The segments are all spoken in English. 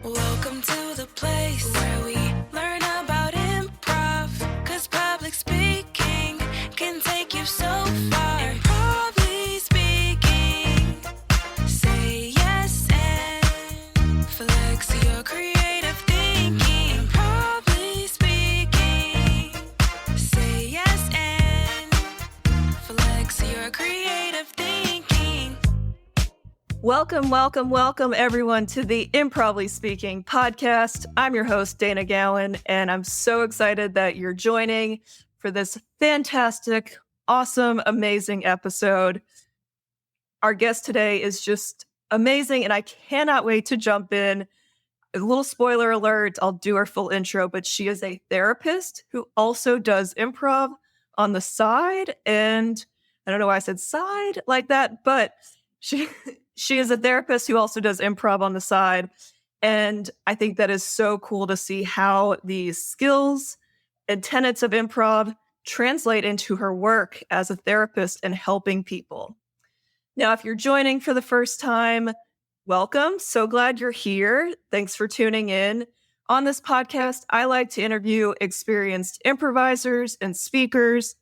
Welcome to the place where we learn about improv, 'cause public speaking can take you so far. Improv speaking, say yes and flex your creative thinking. Improv speaking, say yes and flex your creative thinking. Welcome, everyone, to the Improv Speaking podcast. I'm your host, Dana Gowan, and I'm so excited that you're joining for this fantastic, awesome, amazing episode. Our guest today is just amazing, and I cannot wait to jump in. A little spoiler alert, I'll do her full intro, but she is a therapist who also does improv on the side. And I don't know why I said side like that, but she is a therapist who also does improv on the side. And I think that is so cool to see how these skills and tenets of improv translate into her work as a therapist and helping people. Now, if you're joining for the first time, welcome. So glad you're here. Thanks for tuning in. On this podcast, I like to interview experienced improvisers and speakers,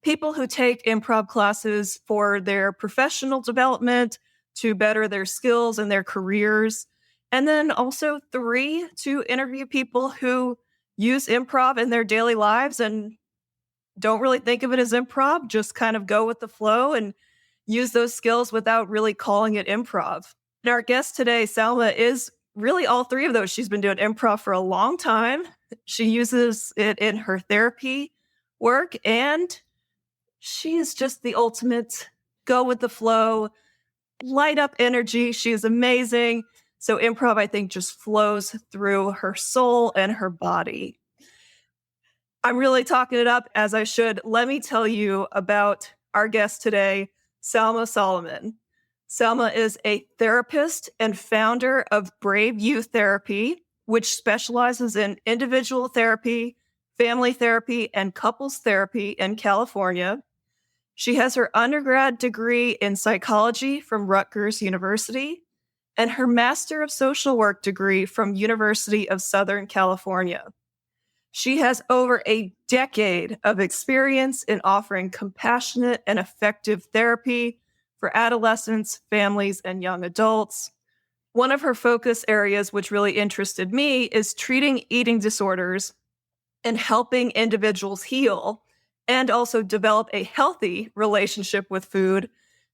people who take improv classes for their professional development, to better their skills and their careers. And then also 3, to interview people who use improv in their daily lives and don't really think of it as improv, just kind of go with the flow and use those skills without really calling it improv. And our guest today, Salma, is really all 3 of those. She's been doing improv for a long time. She uses it in her therapy work, and she is just the ultimate go with the flow, light up energy. She is amazing. So improv, I think, just flows through her soul and her body. I'm really talking it up, as I should. Let me tell you about our guest today, Salma Soliman. Salma is a therapist and founder of Brave Youth Therapy, which specializes in individual therapy, family therapy, and couples therapy in California. She has her undergrad degree in psychology from Rutgers University and her Master of Social Work degree from University of Southern California. She has over a decade of experience in offering compassionate and effective therapy for adolescents, families, and young adults. One of her focus areas, which really interested me, is treating eating disorders and helping individuals heal, and also develop a healthy relationship with food,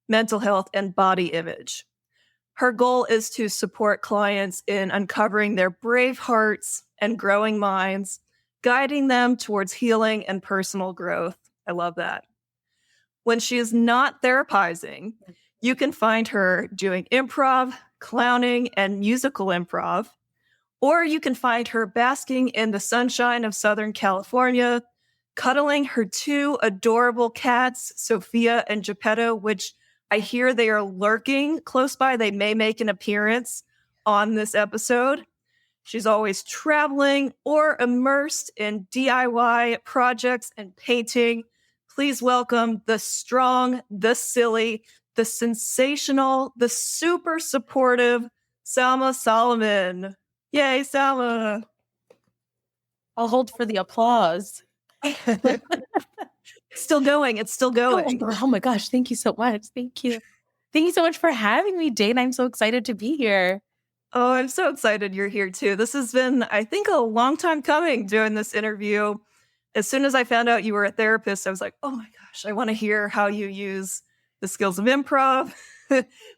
mental health, and body image. Her goal is to support clients in uncovering their brave hearts and growing minds, guiding them towards healing and personal growth. I love that. When she is not therapizing, you can find her doing improv, clowning, and musical improv, or you can find her basking in the sunshine of Southern California, cuddling her 2 adorable cats, Sophia and Geppetto, which I hear they are lurking close by. They may make an appearance on this episode. She's always traveling or immersed in DIY projects and painting. Please welcome the strong, the silly, the sensational, the super supportive Salma Soliman. Yay, Salma. I'll hold for the applause. Still going. It's still going. Oh my gosh. Thank you so much. Thank you. Thank you so much for having me, Dane. I'm so excited to be here. Oh, I'm so excited you're here too. This has been, I think, a long time coming doing this interview. As soon as I found out you were a therapist, I was like, oh my gosh, I want to hear how you use the skills of improv.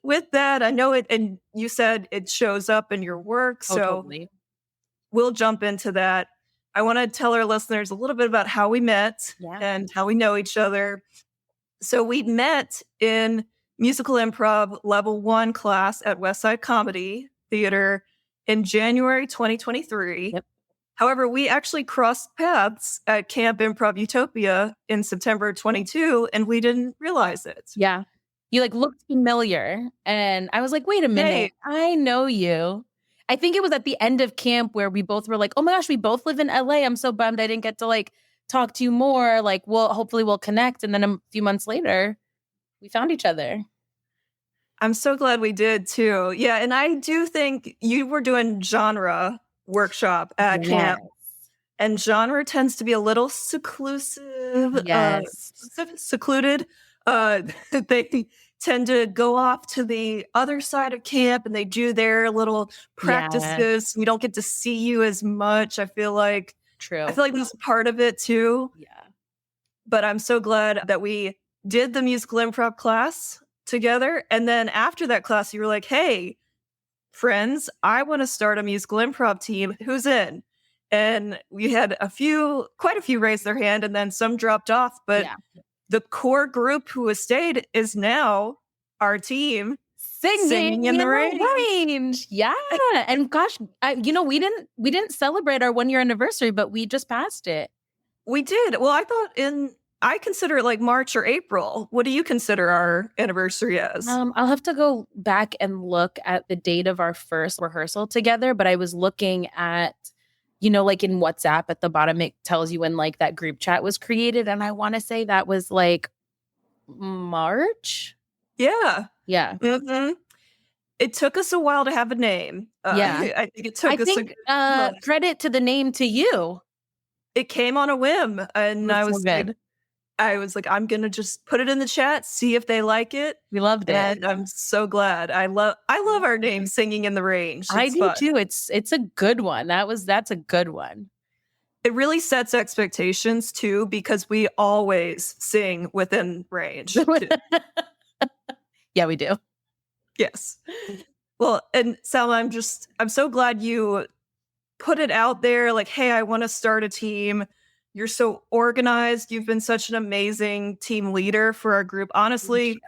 With that, I know it, and you said it shows up in your work. So totally. We'll jump into that. I want to tell our listeners a little bit about how we met and how we know each other. So we met in musical improv level 1 class at Westside Comedy Theater in January 2023. Yep. However, we actually crossed paths at Camp Improv Utopia in September 22, and we didn't realize it. Yeah. You looked familiar, and I was like, wait a minute. Hey. I know you. I think it was at the end of camp where we both were like, oh my gosh, we both live in LA. I'm so bummed I didn't get to talk to you more. Hopefully we'll connect. And then a few months later, we found each other. I'm so glad we did too. Yeah, and I do think you were doing genre workshop at camp, Yes. and genre tends to be a little seclusive, Yes. secluded. They tend to go off to the other side of camp and they do their little Yeah. practices. We don't get to see you as much. True. I feel like that's part of it too. Yeah. But I'm so glad that we did the musical improv class together. And then after that class, you were like, hey, friends, I want to start a musical improv team. Who's in? And we had quite a few raise their hand, and then some dropped off. But Yeah. the core group who has stayed is now our team. Singing in the rain. range. Yeah. And gosh, we didn't celebrate our 1 year anniversary, but we just passed it. We did. Well, I consider it like March or April. What do you consider our anniversary as? I'll have to go back and look at the date of our first rehearsal together, but I was looking at, like in WhatsApp at the bottom, it tells you when like that group chat was created. And I want to say that was like March. Yeah. Yeah. Mm-hmm. It took us a while to have a name. Yeah. I think it took us credit to the name to you. It came on a whim, and I was so good. like, I'm gonna just put it in the chat, see if they like it. We loved it. And I'm so glad. I love our name, Singing in the Range. I do fun. too. It's a good one. That's a good one. It really sets expectations too, because we always sing within range. Yeah, we do. Yes. Well, and Salma, I'm so glad you put it out there like, hey, I want to start a team. You're so organized. You've been such an amazing team leader for our group. Honestly,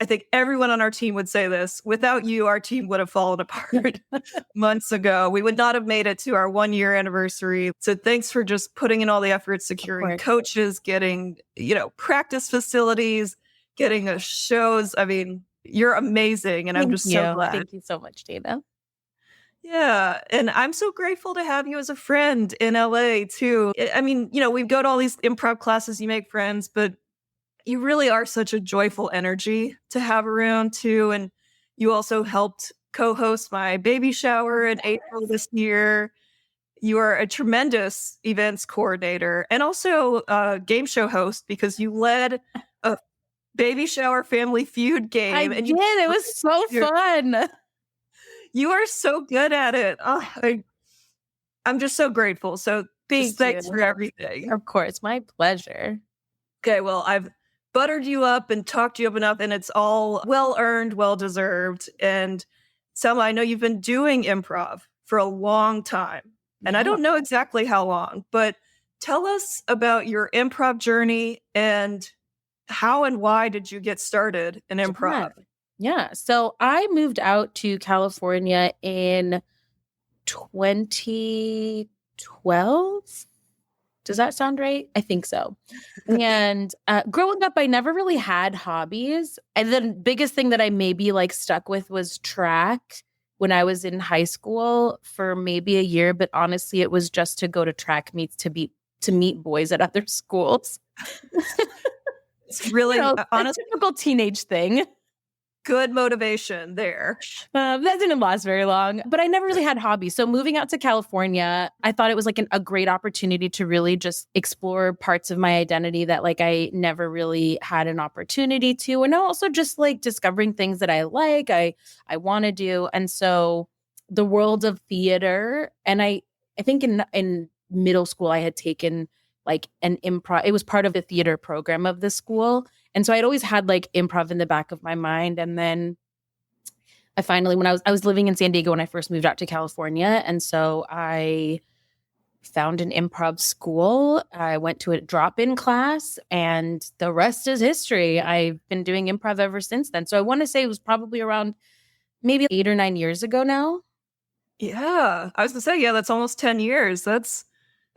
I think everyone on our team would say this. Without you, our team would have fallen apart months ago. We would not have made it to our 1 year anniversary. So thanks for just putting in all the effort, securing coaches, getting, practice facilities, getting us shows. I mean, you're amazing. And I'm just so glad. Thank you so much, Dana. Yeah. And I'm so grateful to have you as a friend in LA too. I mean, we go to all these improv classes, you make friends, but you really are such a joyful energy to have around too. And you also helped co-host my baby shower in April this year. You are a tremendous events coordinator and also a game show host, because you led a baby shower family feud game. I did. It was so fun. You are so good at it. Oh, I'm just so grateful. So thanks for everything. Of course. My pleasure. Okay, well, I've buttered you up and talked you up enough, and it's all well-earned, well-deserved. And Selma, I know you've been doing improv for a long time, and I don't know exactly how long, but tell us about your improv journey and how and why did you get started in improv? Yeah. So I moved out to California in 2012. Does that sound right? I think so. And growing up, I never really had hobbies. And the biggest thing that I maybe like stuck with was track when I was in high school for maybe a year. But honestly, it was just to go to track meets to meet boys at other schools. It's really a typical teenage thing. Good motivation there. That didn't last very long, but I never really had hobbies. So moving out to California, I thought it was like a great opportunity to really just explore parts of my identity that like I never really had an opportunity to. And also just like discovering things that I like, I want to do. And so the world of theater, and I think in middle school, I had taken like an improv. It was part of the theater program of the school. And so I'd always had like improv in the back of my mind. And then I finally, when I was living in San Diego when I first moved out to California. And so I found an improv school. I went to a drop-in class and the rest is history. I've been doing improv ever since then. So I want to say it was probably around maybe 8 or 9 years ago now. Yeah. I was going to say, that's almost 10 years. That's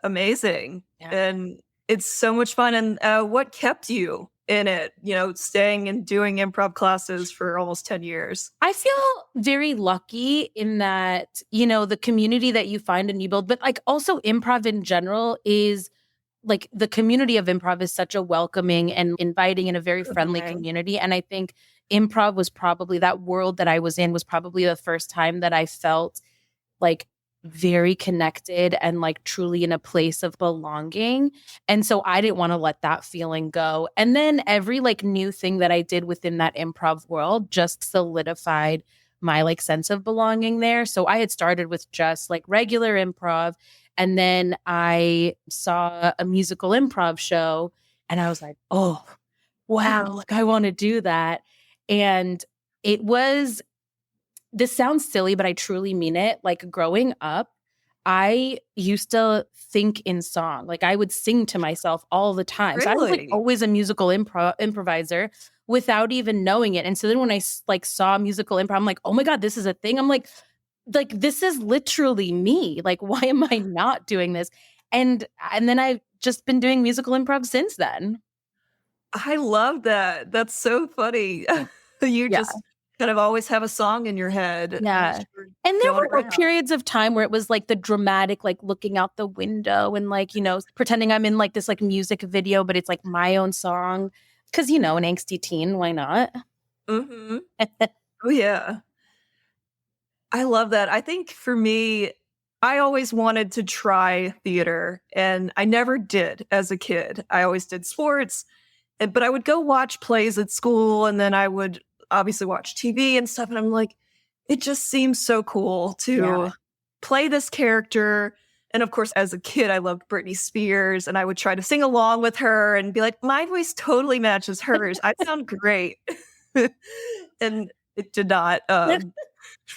amazing. Yeah. And it's so much fun. And what kept you in it, staying and doing improv classes for almost 10 years? I feel very lucky in that, the community that you find and you build, but like also improv in general is like the community of improv is such a welcoming and inviting and a very friendly community. And I think improv was probably, that world that I was in was probably the first time that I felt like very connected and like truly in a place of belonging. And so I didn't want to let that feeling go. And then every like new thing that I did within that improv world just solidified my like sense of belonging there. So I had started with just like regular improv, and then I saw a musical improv show and I was like, oh, wow, like I want to do that. And it was, this sounds silly, but I truly mean it. Like growing up, I used to think in song. Like I would sing to myself all the time. So I was like Really? always a musical improviser without even knowing it. And so then when I like saw musical improv, I'm like, oh my God, this is a thing. I'm like this is literally me. Like, why am I not doing this? And then I've just been doing musical improv since then. I love that. That's so funny. You Yeah. just kind of always have a song in your head Yeah. as you're And there going were like around. periods of time where it was like the dramatic, like looking out the window and like, you know, pretending I'm in like this like music video, but it's like my own song. Cause, you know, an angsty teen, why not? Mhm. Oh, yeah. I love that. I think for me, I always wanted to try theater, and I never did as a kid. I always did sports, but I would go watch plays at school, and then I would obviously watch TV and stuff, and I'm like, it just seems so cool Yeah. to play this character. And of course, as a kid, I loved Britney Spears, and I would try to sing along with her and be like, my voice totally matches hers. I sound great. And it did not.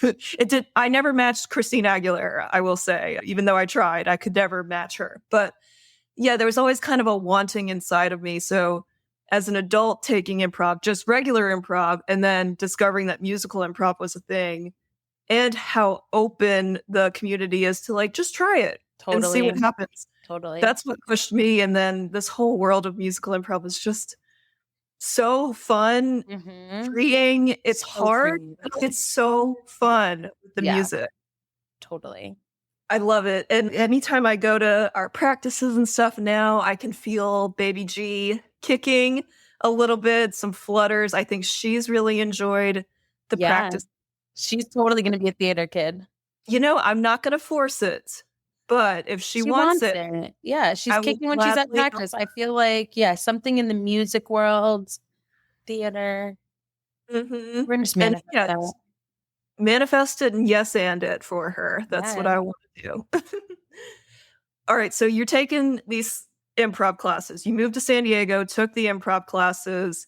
It did. I never matched Christina Aguilera, I will say. Even though I tried, I could never match her. But yeah, there was always kind of a wanting inside of me. So as an adult taking improv, just regular improv, and then discovering that musical improv was a thing, and how open the community is to like just try it and see what Totally. happens. Totally. That's what pushed me. And then this whole world of musical improv was just so fun, Mm-hmm. freeing. It's So hard, free. but it's so fun with the Yeah, music. totally. I love it. And anytime I go to our practices and stuff now, I can feel Baby G kicking a little bit, some flutters. I think she's really enjoyed the Yeah. practice. She's totally going to be a theater kid. I'm not going to force it, but if she She wants wants it, it. Yeah, she's I will kicking when she's at gladly help. practice. I feel like, yeah, something in the music world, theater. Mhm. We're gonna just And manifest that. manifest it and yes and it for her. That's what Yeah. I want to do. All right, so you're taking these improv classes. You moved to San Diego, took the improv classes,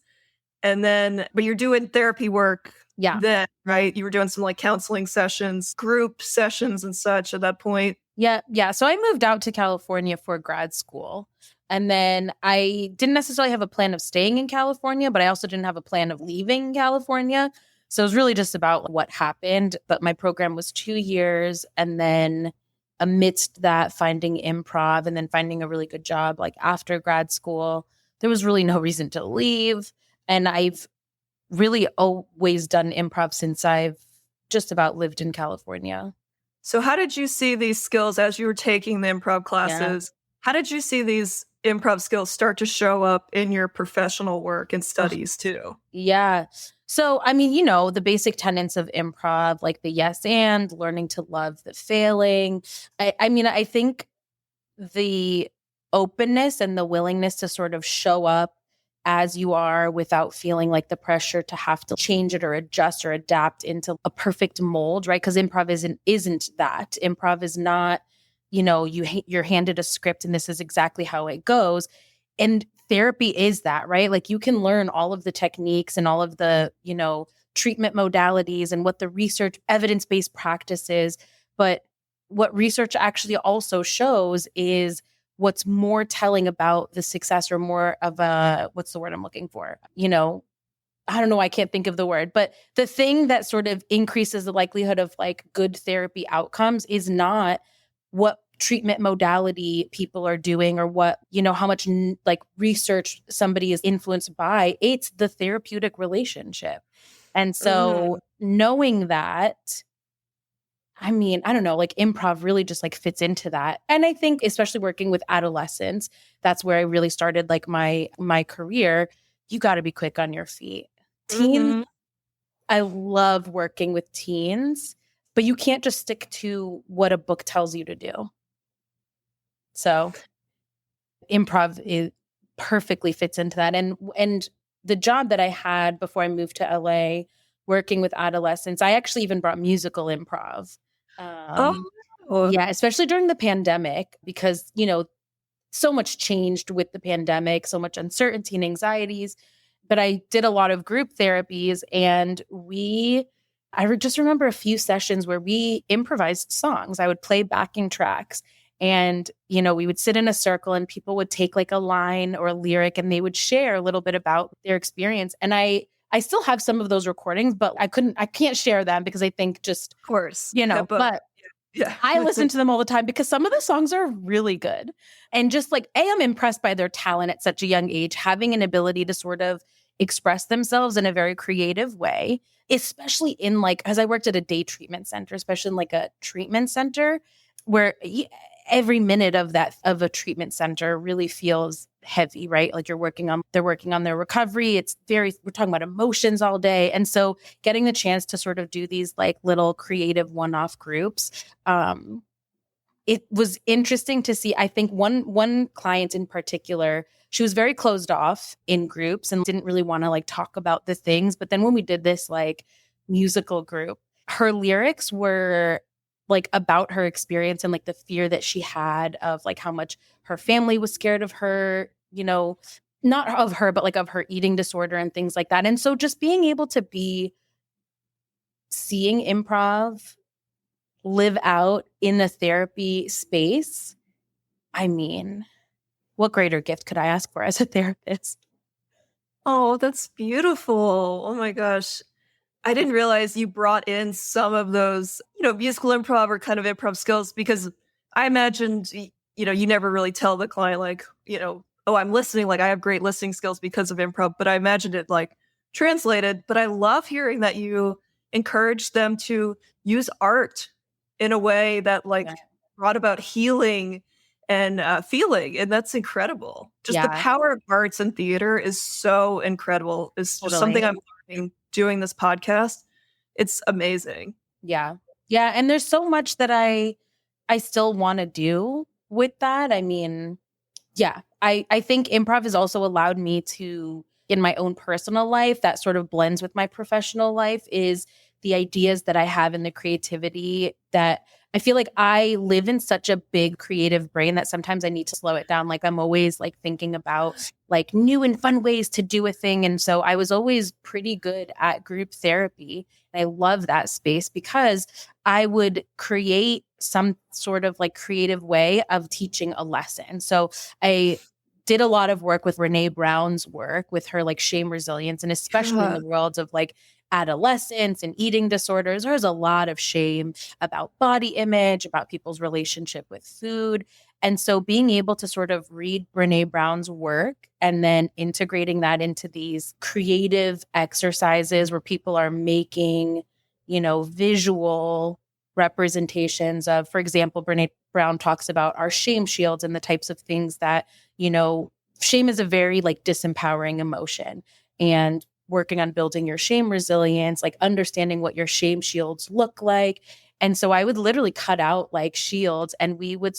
and then but you're doing therapy work Yeah. then, right? You were doing some like counseling sessions, group sessions and such at that point. Yeah. Yeah. So I moved out to California for grad school. And then I didn't necessarily have a plan of staying in California, but I also didn't have a plan of leaving California. So it was really just about what happened. But my program was 2 years. And then amidst that, finding improv and then finding a really good job like after grad school, there was really no reason to leave. And I've really always done improv since I've just about lived in California. So how did you see these skills as you were taking the improv classes? How did you see these improv skills start to show up in your professional work and studies too? Yeah. So, I mean, you know, the basic tenets of improv, like the yes and learning to love the failing. I mean, I think the openness and the willingness to sort of show up as you are without feeling like the pressure to have to change it or adjust or adapt into a perfect mold, right? Because improv isn't that. Improv is not, you know, you're handed a script and this is exactly how it goes. And therapy is that, right? Like you can learn all of the techniques and all of the, you know, treatment modalities and what the research evidence-based practice is, but what research actually also shows is what's more telling about the success or more of a, what's the word I'm looking for? You know, I don't know, I can't think of the word, but the thing that sort of increases the likelihood of like good therapy outcomes is not what treatment modality people are doing or what, you know, how much like research somebody is influenced by. It's the therapeutic relationship. And so knowing that, I mean, I don't know, like improv really just like fits into that. And I think especially working with adolescents, that's where I really started like my career. You got to be quick on your feet. Teens, Mhm. I love working with teens, but you can't just stick to what a book tells you to do. So improv perfectly fits into that. And the job that I had before I moved to LA, working with adolescents, I actually even brought musical improv. Oh, Yeah, especially during the pandemic, because, so much changed with the pandemic, so much uncertainty and anxieties. But I did a lot of group therapies, and just remember a few sessions where we improvised songs. I would play backing tracks, and, we would sit in a circle and people would take like a line or a lyric and they would share a little bit about their experience. And I still have some of those recordings, but I can't share them because I think just, of course. HIPAA. but Yeah. I listen to them all the time because some of the songs are really good. And just like, I'm impressed by their talent at such a young age, having an ability to sort of express themselves in a very creative way, especially in like, as I worked at a day treatment center, especially in like a treatment center where every minute of a treatment center really feels heavy, right? Like they're working on their recovery. We're talking about emotions all day. And so getting the chance to sort of do these like little creative one-off groups, it was interesting to see. I think one client in particular, she was very closed off in groups and didn't really want to like talk about the things. But then when we did this like musical group, her lyrics were like about her experience and like the fear that she had of like how much her family was scared of her, not of her, but like of her eating disorder and things like that. And so just being able to be seeing improv live out in a therapy space, I mean, what greater gift could I ask for as a therapist? Oh, that's beautiful. Oh my gosh. I didn't realize you brought in some of those, musical improv or kind of improv skills, because I imagined, you never really tell the client like, oh, I'm listening. Like I have great listening skills because of improv, but I imagined it like translated. But I love hearing that you encourage them to use art in a way that like brought about healing and feeling. And that's incredible. Just the power of arts and theater is so incredible. It's just something I'm learning doing this podcast. It's amazing. Yeah. And there's so much that I still want to do with that. I mean, I think improv has also allowed me to, in my own personal life, that sort of blends with my professional life, is the ideas that I have and the creativity that I feel like I live in such a big creative brain that sometimes I need to slow it down. Like I'm always like thinking about like new and fun ways to do a thing. And so I was always pretty good at group therapy. And I love that space because I would create some sort of like creative way of teaching a lesson. So I did a lot of work with Brene Brown's work with her like shame resilience, and especially in the world of like adolescence and eating disorders. There's a lot of shame about body image, about people's relationship with food. And so being able to sort of read Brene Brown's work and then integrating that into these creative exercises where people are making, visual representations of, for example, Brene Brown talks about our shame shields and the types of things that, shame is a very like disempowering emotion. And working on building your shame resilience, like understanding what your shame shields look like. And so I would literally cut out like shields, and we would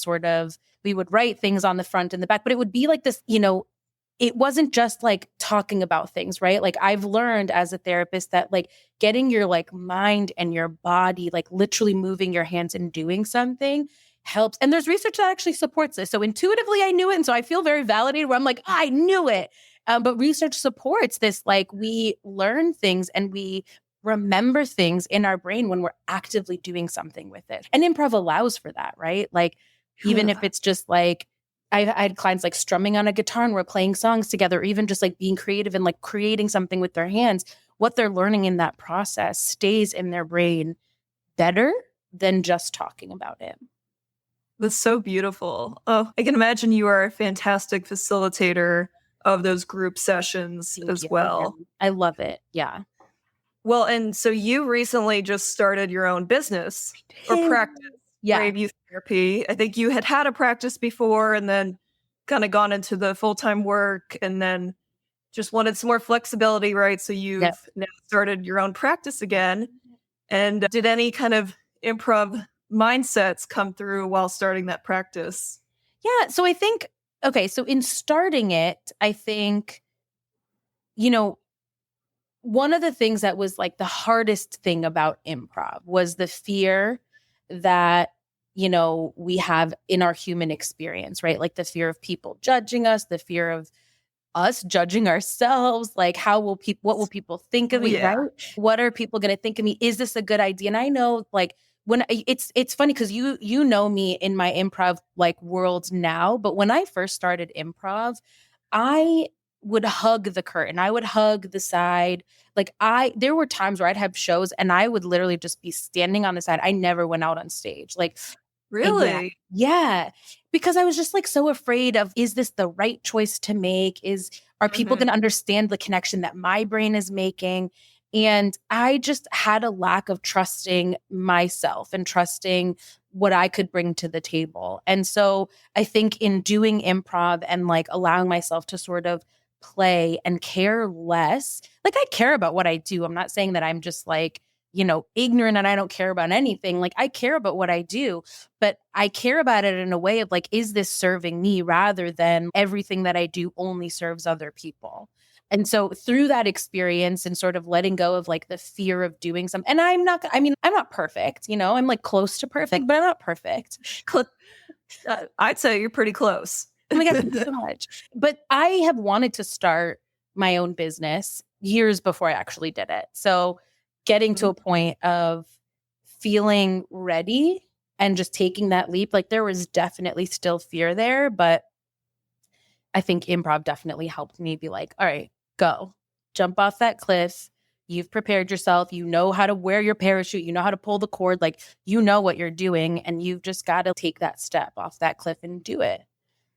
write things on the front and the back, but it would be like this, it wasn't just like talking about things, right? Like I've learned as a therapist that like getting your like mind and your body, like literally moving your hands and doing something helps. And there's research that actually supports this. So intuitively I knew it. And so I feel very validated where I'm like, I knew it. But research supports this, like we learn things and we remember things in our brain when we're actively doing something with it. And improv allows for that, right? Like, even if it's just like, I had clients like strumming on a guitar and we're playing songs together, or even just like being creative and like creating something with their hands, what they're learning in that process stays in their brain better than just talking about it. That's so beautiful. Oh, I can imagine you are a fantastic facilitator of those group sessions as well. I love it. Yeah. Well, and so you recently just started your own business or practice, Brave Youth Therapy. I think you had a practice before and then kind of gone into the full-time work. And then just wanted some more flexibility, right? So Yep. you've now started your own practice again. And did any kind of improv mindsets come through while starting that practice? Yeah. So I think, okay, so in starting it, I think, you know, one of the things that was like the hardest thing about improv was the fear that, we have in our human experience, right? Like the fear of people judging us, the fear of us judging ourselves, like what will people think of Oh, me, yeah. right? What are people going to think of me? Is this a good idea? And I know, like, it's funny because you know me in my improv like world now, but when I first started improv, I would hug the curtain. I would hug the side. Like there were times where I'd have shows and I would literally just be standing on the side. I never went out on stage. Like, yeah. Really? Yeah. Because I was just like so afraid of, is this the right choice to make? Are people Mhm. going to understand the connection that my brain is making? And I just had a lack of trusting myself and trusting what I could bring to the table. And so I think in doing improv and like allowing myself to sort of play and care less, like I care about what I do. I'm not saying that I'm just like, ignorant and I don't care about anything. Like I care about what I do, but I care about it in a way of like, is this serving me rather than everything that I do only serves other people? And so through that experience and sort of letting go of like the fear of doing something, and I'm not perfect, I'm like close to perfect, but I'm not perfect. Cl- I'd say you're pretty close. Oh my gosh, thank you so much. But I have wanted to start my own business years before I actually did it. So getting to a point of feeling ready and just taking that leap, like there was definitely still fear there, but I think improv definitely helped me be like, all right, go, jump off that cliff. You've prepared yourself. You know how to wear your parachute. You know how to pull the cord. Like, you know what you're doing. And you've just got to take that step off that cliff and do it.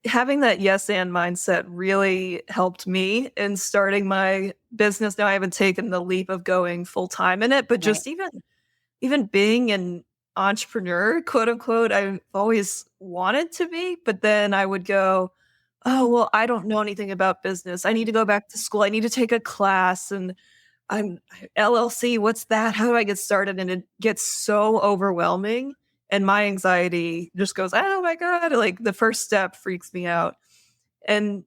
Having that yes and mindset really helped me in starting my business. Now I haven't taken the leap of going full time in it, but Right. just even being an entrepreneur, quote unquote, I've always wanted to be, but then I would go, oh, well, I don't know anything about business. I need to go back to school. I need to take a class and I'm LLC. What's that? How do I get started? And it gets so overwhelming. And my anxiety just goes, oh my God, like the first step freaks me out. And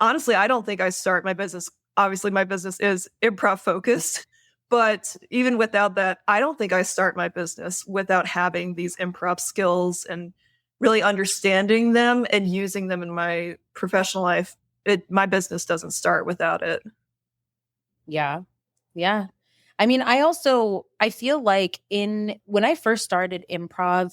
honestly, I don't think I start my business. Obviously, my business is improv focused. But even without that, I don't think I start my business without having these improv skills and really understanding them and using them in my professional life. My business doesn't start without it. Yeah. Yeah. I mean, I feel like when I first started improv,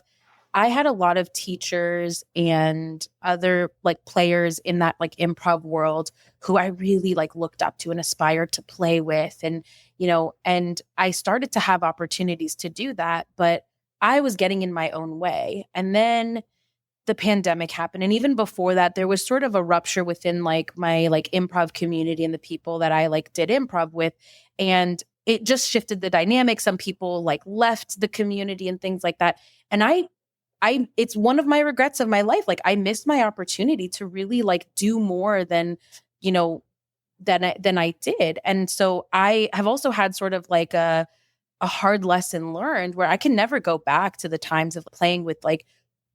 I had a lot of teachers and other like players in that like improv world who I really like looked up to and aspired to play with. And I started to have opportunities to do that, but I was getting in my own way. And then the pandemic happened. And even before that, there was sort of a rupture within like my like improv community and the people that I like did improv with. And it just shifted the dynamic. Some people like left the community and things like that. And it's one of my regrets of my life. Like I missed my opportunity to really like do more than, than I did. And so I have also had sort of like a hard lesson learned where I can never go back to the times of playing with like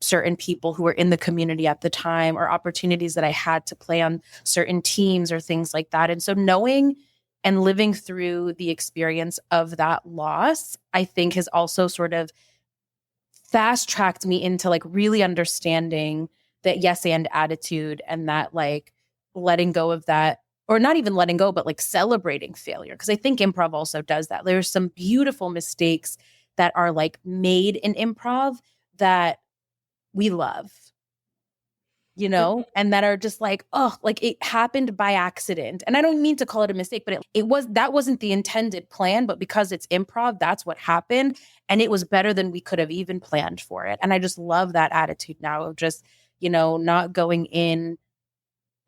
certain people who were in the community at the time or opportunities that I had to play on certain teams or things like that. And so knowing and living through the experience of that loss, I think has also sort of fast tracked me into like really understanding that yes and attitude and that like letting go of that, or not even letting go, but like celebrating failure. Cause I think improv also does that. There's some beautiful mistakes that are like made in improv that we love, and that are just like, oh, like it happened by accident. And I don't mean to call it a mistake, but that wasn't the intended plan, but because it's improv, that's what happened. And it was better than we could have even planned for it. And I just love that attitude now of just, not going in.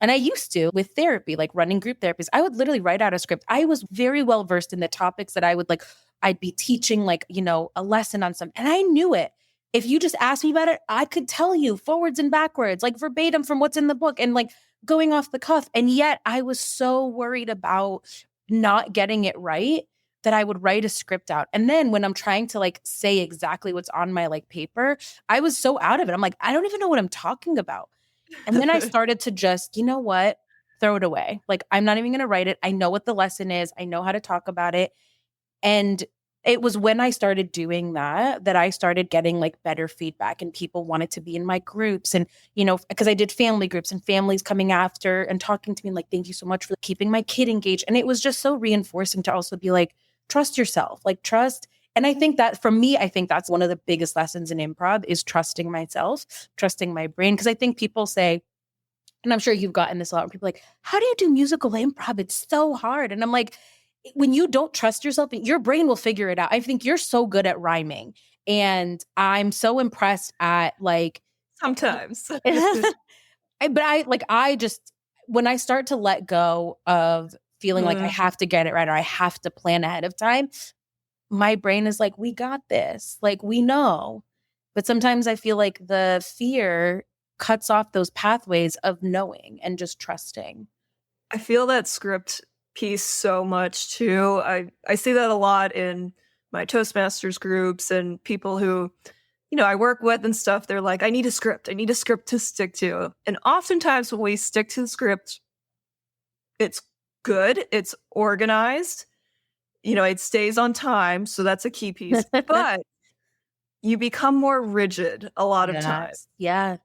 And I used to with therapy, like running group therapies, I would literally write out a script. I was very well versed in the topics that I'd be teaching like, a lesson on some, and I knew it. If you just asked me about it, I could tell you forwards and backwards, like verbatim from what's in the book. And like going off the cuff. And yet I was so worried about not getting it right that I would write a script out. And then when I'm trying to like say exactly what's on my like paper, I was so out of it. I'm like, I don't even know what I'm talking about. And then I started to just, you know what, throw it away. Like, I'm not even going to write it. I know what the lesson is. I know how to talk about it. And it was when I started doing that that I started getting like better feedback, and people wanted to be in my groups. And, you know, because I did family groups and families coming after and talking to me like, thank you so much for keeping my kid engaged. And it was just so reinforcing to also be like, trust yourself, like trust. And I think that for me, I think that's one of the biggest lessons in improv is trusting myself, trusting my brain. Because I think people say, and I'm sure you've gotten this a lot, where people are like, how do you do musical improv? It's so hard. And I'm like, when you don't trust yourself, your brain will figure it out. I think you're so good at rhyming. And I'm so impressed at like Sometimes. but I just, when I start to let go of feeling like I have to get it right or I have to plan ahead of time, my brain is like, we got this. Like, we know. But sometimes I feel like the fear cuts off those pathways of knowing and just trusting. I feel that script piece so much too. I see that a lot in my Toastmasters groups and people who, you know, I work with and stuff. They're like, I need a script. I need a script to stick to. And oftentimes when we stick to the script, it's good. It's organized. You know, it stays on time. So that's a key piece. But you become more rigid a lot of times. Yeah.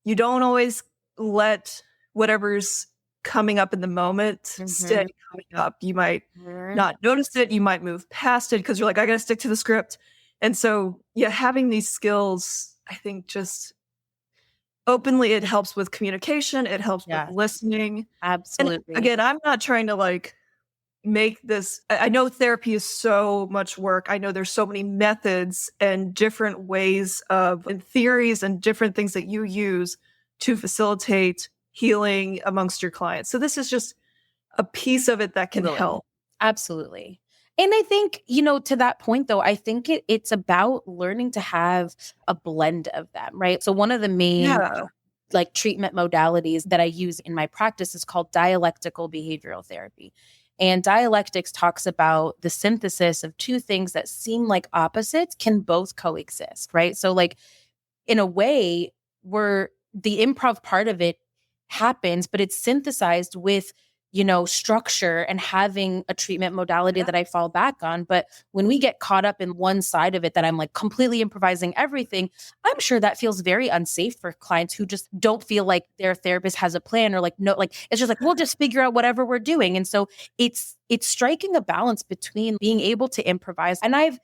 You don't always let whatever's coming up in the moment stay coming up. You might not notice it. You might move past it because you're like, I got to stick to the script. And so, yeah, having these skills, I think just openly, it helps with communication. It helps with listening. Absolutely. And again, I'm not trying to like make this. I know therapy is so much work. I know there's so many methods and different ways of and theories and different things that you use to facilitate healing amongst your clients. So this is just a piece of it that can help. Absolutely. And I think, you know, to that point, though, I think it's about learning to have a blend of them, right? So one of the main like treatment modalities that I use in my practice is called dialectical behavioral therapy. And dialectics talks about the synthesis of two things that seem like opposites can both coexist, right? So like in a way, the improv part of it happens, but it's synthesized with, you know, structure and having a treatment modality that I fall back on. But when we get caught up in one side of it, that I'm like completely improvising everything, I'm sure that feels very unsafe for clients who just don't feel like their therapist has a plan or like, no, like, it's just like, we'll just figure out whatever we're doing. And so it's striking a balance between being able to improvise. And I've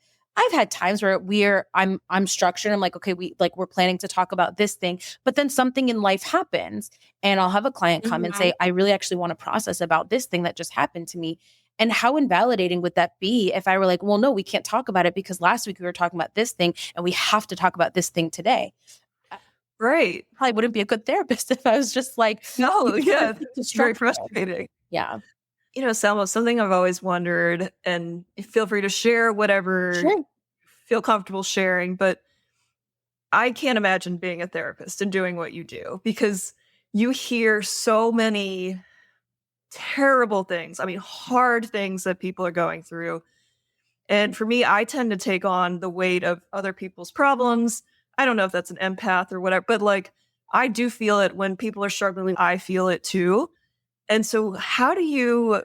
had times where I'm structured. I'm like, okay, we're planning to talk about this thing, but then something in life happens and I'll have a client come and say, I really actually want to process about this thing that just happened to me. And how invalidating would that be if I were like, well, no, we can't talk about it because last week we were talking about this thing and we have to talk about this thing today. Right. Probably wouldn't be a good therapist if I was just like, no, yeah, it's very frustrating. Yeah. You know, Salma, something I've always wondered, and feel free to share whatever you feel comfortable sharing, but I can't imagine being a therapist and doing what you do because you hear so many terrible things. I mean, hard things that people are going through. And for me, I tend to take on the weight of other people's problems. I don't know if that's an empath or whatever, but like I do feel it when people are struggling. I feel it too. And so how do you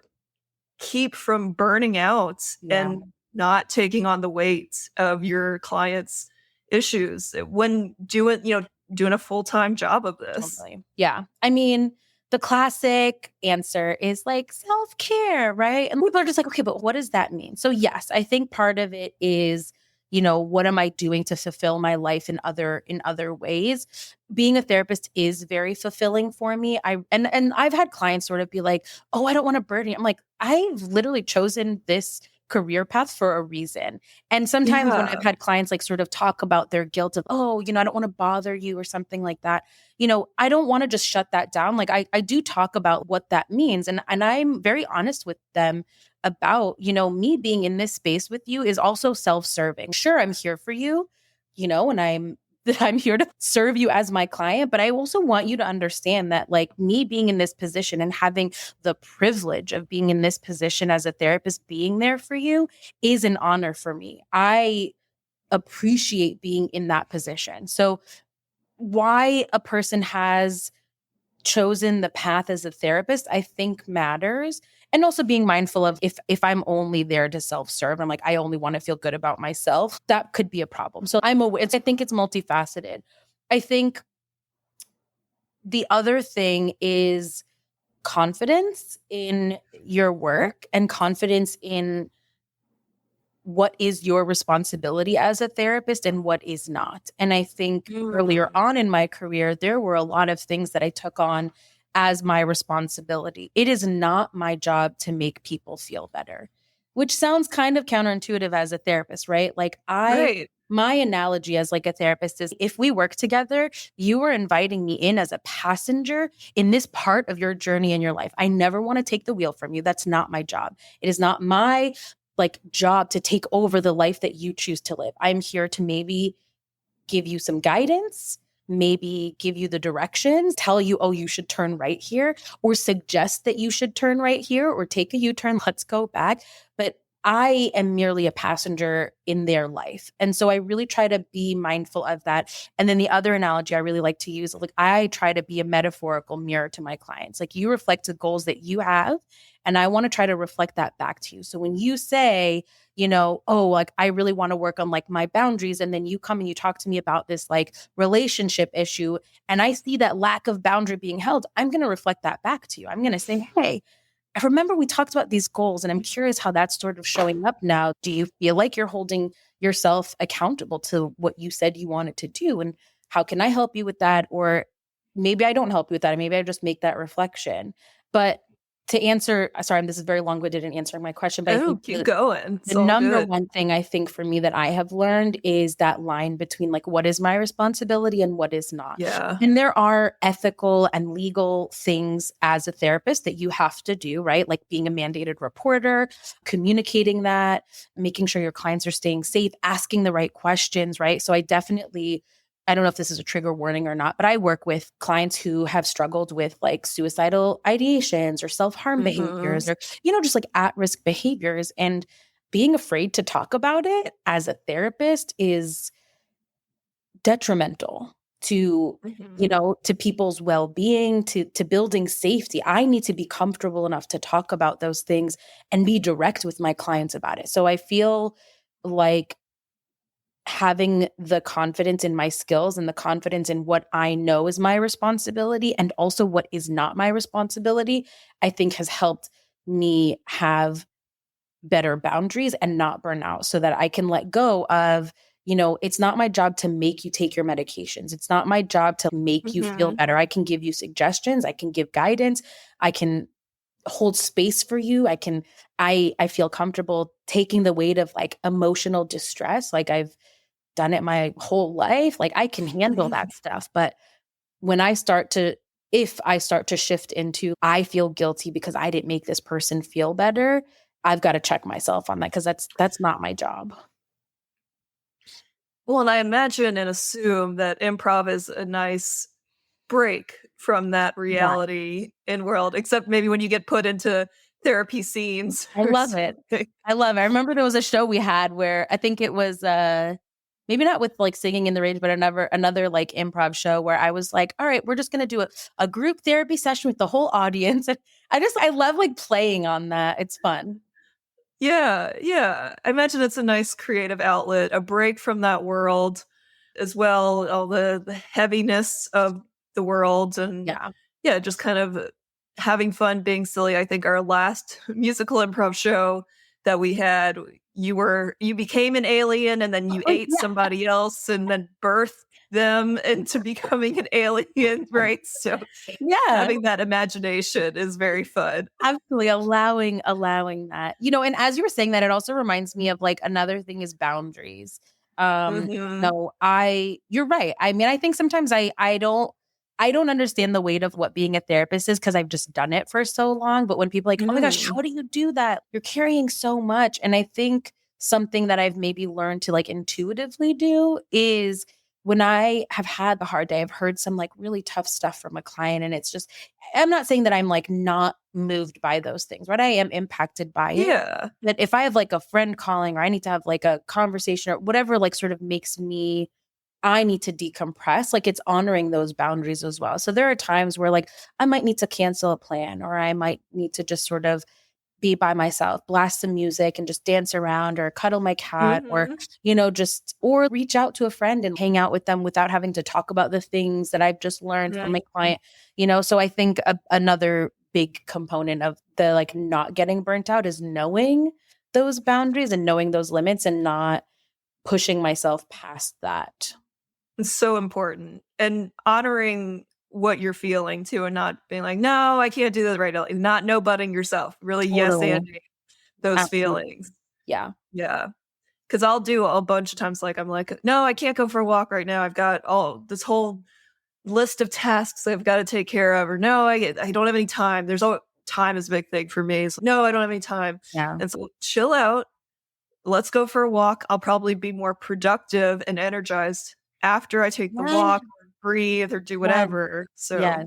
keep from burning out and not taking on the weight of your clients' issues when doing a full-time job of this? Totally. Yeah. I mean, the classic answer is like self-care, right? And people are just like, okay, but what does that mean? So yes, I think part of it is, you know, what am I doing to fulfill my life in other ways? Being a therapist is very fulfilling for me. And I've had clients sort of be like, oh, I don't want to burden you. I'm like, I've literally chosen this career path for a reason. And sometimes when I've had clients like sort of talk about their guilt of, oh, you know, I don't want to bother you or something like that, you know, I don't want to just shut that down. Like I do talk about what that means. And I'm very honest with them about, you know, me being in this space with you is also self-serving. Sure, I'm here for you, you know, and I'm that I'm here to serve you as my client, but I also want you to understand that like me being in this position and having the privilege of being in this position as a therapist, being there for you is an honor for me. I appreciate being in that position. So why a person has chosen the path as a therapist, I think matters. And also being mindful of if I'm only there to self-serve, I'm like, I only want to feel good about myself, that could be a problem. So I'm aware, I think it's multifaceted. I think the other thing is confidence in your work and confidence in what is your responsibility as a therapist and what is not. And I think earlier on in my career, there were a lot of things that I took on as my responsibility. It is not my job to make people feel better, which sounds kind of counterintuitive as a therapist, right? Like Right. my analogy as like a therapist is if we work together, you are inviting me in as a passenger in this part of your journey in your life. I never want to take the wheel from you. That's not my job. It is not my like job to take over the life that you choose to live. I'm here to maybe give you some guidance, maybe give you the directions, tell you, oh, you should turn right here, or suggest that you should turn right here or take a U-turn, let's go back. But I am merely a passenger in their life. And so I really try to be mindful of that. And then the other analogy I really like to use, like I try to be a metaphorical mirror to my clients. Like you reflect the goals that you have, and I want to try to reflect that back to you. So when you say, you know, oh, like I really want to work on like my boundaries, and then you come and you talk to me about this like relationship issue, and I see that lack of boundary being held, I'm going to reflect that back to you. I'm going to say, hey, I remember we talked about these goals, and I'm curious how that's sort of showing up now. Do you feel like you're holding yourself accountable to what you said you wanted to do? And how can I help you with that? Or maybe I don't help you with that. Maybe I just make that reflection. But to answer, sorry, this is very long-winded in answering my question, but I think Keep going. It's the all number good. one thing I think for me that I have learned is that line between like what is my responsibility and what is not. Yeah. And there are ethical and legal things as a therapist that you have to do, right? Like being a mandated reporter, communicating that, making sure your clients are staying safe, asking the right questions, right? So I don't know if this is a trigger warning or not, but I work with clients who have struggled with like suicidal ideations or self-harm behaviors or, you know, just like at-risk behaviors. And being afraid to talk about it as a therapist is detrimental to, you know, to people's well-being, to building safety. I need to be comfortable enough to talk about those things and be direct with my clients about it. So I feel like having the confidence in my skills and the confidence in what I know is my responsibility and also what is not my responsibility, I think has helped me have better boundaries and not burn out so that I can let go of, you know, it's not my job to make you take your medications. It's not my job to make you feel better. I can give you suggestions. I can give guidance. I can hold space for you. I feel comfortable taking the weight of like emotional distress. Like I've done it my whole life. Like I can handle that stuff. But when if I start to shift into, I feel guilty because I didn't make this person feel better, I've got to check myself on that because that's not my job. Well, and I imagine and assume that improv is a nice break from that reality in world, except maybe when you get put into therapy scenes. I love it. I remember there was a show we had where I think it was maybe not with like Singing in the Rage, but another like improv show where I was like, all right, we're just going to do a group therapy session with the whole audience. And I love like playing on that. It's fun. Yeah. Yeah. I imagine it's a nice creative outlet, a break from that world as well. All the heaviness of the world and just kind of having fun, being silly. I think our last musical improv show that we had, you became an alien and then you ate somebody else and then birthed them into becoming an alien, right? So having that imagination is very fun. Absolutely. Allowing that, you know, and as you were saying that, it also reminds me of like another thing is boundaries. No, you're right. I mean, I think sometimes I don't understand the weight of what being a therapist is because I've just done it for so long. But when people are like, oh my gosh, how do you do that? You're carrying so much. And I think something that I've maybe learned to like intuitively do is when I have had a hard day, I've heard some like really tough stuff from a client, and it's just, I'm not saying that I'm like not moved by those things, right? I am impacted by it. Yeah. But if I have like a friend calling, or I need to have like a conversation or whatever, like sort of makes me, I need to decompress, like it's honoring those boundaries as well. So there are times where like I might need to cancel a plan, or I might need to just sort of be by myself, blast some music and just dance around, or cuddle my cat, or, Mhm. just, or reach out to a friend and hang out with them without having to talk about the things that I've just learned from my client, So I think another big component of the like not getting burnt out is knowing those boundaries and knowing those limits and not pushing myself past that. It's so important. And honoring what you're feeling too, and not being like, no, I can't do that right now. Not no butting yourself. Really, yes, Totally. and those Absolutely. feelings. Yeah. Yeah. Cause I'll do a bunch of times like I'm like, no, I can't go for a walk right now. I've got all this whole list of tasks I've got to take care of, or no, I don't have any time. There's all time is a big thing for me. So no, I don't have any time. Yeah. And so chill out. Let's go for a walk. I'll probably be more productive and energized after I take the Yeah. walk, or breathe, or do Yeah. whatever. So Yes.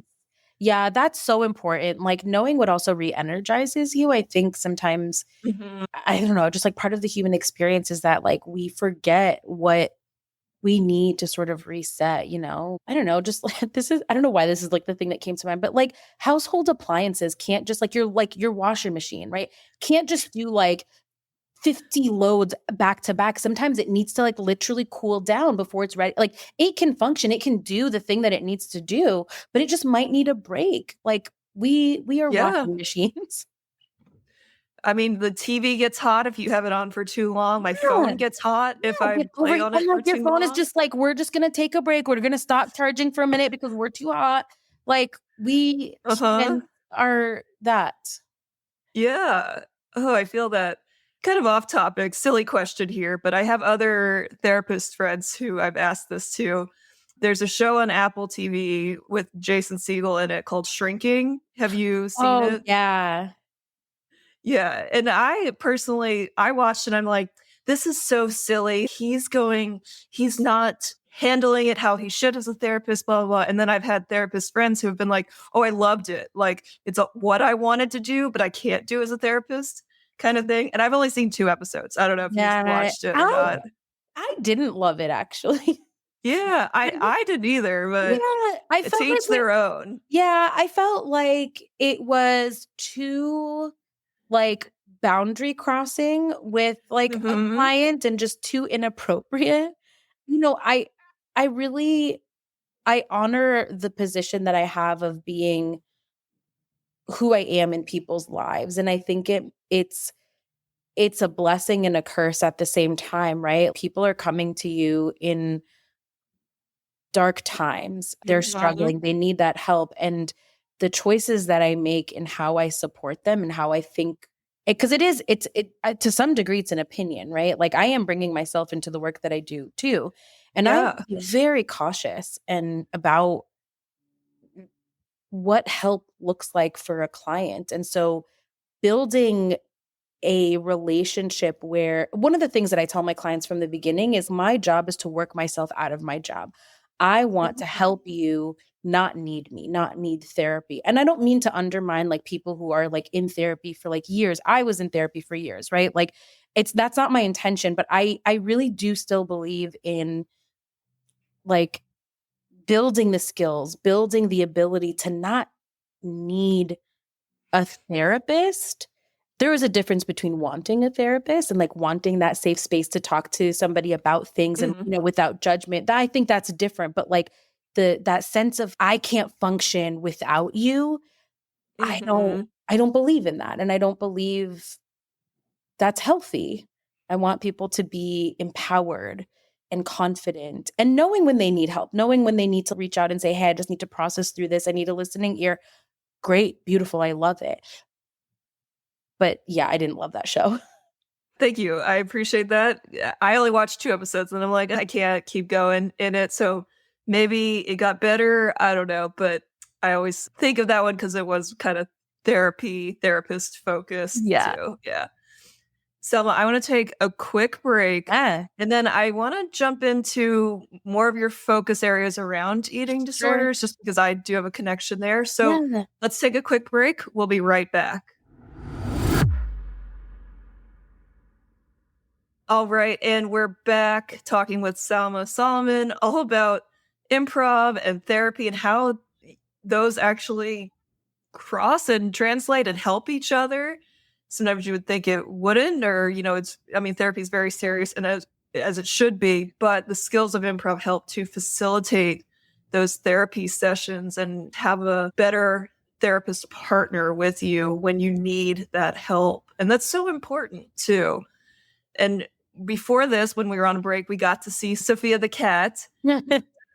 Yeah, that's so important. Like knowing what also re-energizes you. I think sometimes, mhm. I don't know, just like part of the human experience is that like we forget what we need to sort of reset. I don't know, just like I don't know why this is like the thing that came to mind, but like household appliances can't just like your washing machine, right? Can't just do like 50 loads back to back. Sometimes it needs to like literally cool down before it's ready. Like it can function, it can do the thing that it needs to do, but it just might need a break. Like we are Yeah. washing machines. I mean, the TV gets hot if you have it on for too long. My Yeah. phone gets hot if I Get over play it. on it And for like your too phone is long. just like, we're just gonna take a break. We're gonna stop charging for a minute because we're too hot. Like we Uh-huh. humans are that. Yeah. Oh, I feel that. Kind of off topic, silly question here, but I have other therapist friends who I've asked this to. There's a show on Apple TV with Jason Segel in it called Shrinking. Have you seen Oh it? yeah. Yeah, and I personally I watched it, I'm like, "This is so silly. He's not handling it how he should as a therapist, blah, blah, blah." And then I've had therapist friends who have been like, "Oh, I loved it. Like, it's what I wanted to do, but I can't do as a therapist," kind of thing. And I've only seen 2 episodes. I don't know if you've Yeah. watched it or not. I didn't love it actually. Yeah, I didn't either, Yeah, but I felt to like each their own. I felt like it was too like boundary crossing with like a Mhm. client and just too inappropriate. You know, I I really I honor the position that I have of being who I am in people's lives, and I think it's a blessing and a curse at the same time, right? People are coming to you in dark times. They're Mhm. struggling. They need that help. And the choices that I make and how I support them and how I think, because to some degree, it's an opinion, right? Like I am bringing myself into the work that I do too. And I'm Yeah. very cautious and about what help looks like for a client. And so building a relationship where one of the things that I tell my clients from the beginning is my job is to work myself out of my job. I want to Mhm. help you not need me, not need therapy. And I don't mean to undermine like people who are like in therapy for like years. I was in therapy for years, right? Like that's not my intention, but I really do still believe in like building the skills, building the ability to not need a therapist. There is a difference between wanting a therapist and like wanting that safe space to talk to somebody about things and Mhm. without judgment. That I think that's different, but like that sense of I can't function without you, I don't Mhm. I don't believe in that, and I don't believe that's healthy. I want people to be empowered and confident and knowing when they need help, knowing when they need to reach out and say, "Hey, I just need to process through this. I need a listening ear." Great, beautiful, I love it. But yeah, I didn't love that show. Thank you. I appreciate that. Yeah, I only watched 2 episodes and I'm like, I can't keep going in it. So maybe it got better. I don't know. But I always think of that one because it was kind of therapist focused Yeah. too. Yeah. Selma, I want to take a quick break. Yeah. And then I want to jump into more of your focus areas around eating disorders, just because I do have a connection there. So Yeah. let's take a quick break. We'll be right back. All right. And we're back talking with Salma Soliman all about improv and therapy and how those actually cross and translate and help each other. Sometimes you would think it wouldn't, or, therapy is very serious and as it should be, but the skills of improv help to facilitate those therapy sessions and have a better therapist partner with you when you need that help. And that's so important too. And before this, when we were on break, we got to see Sophia the cat.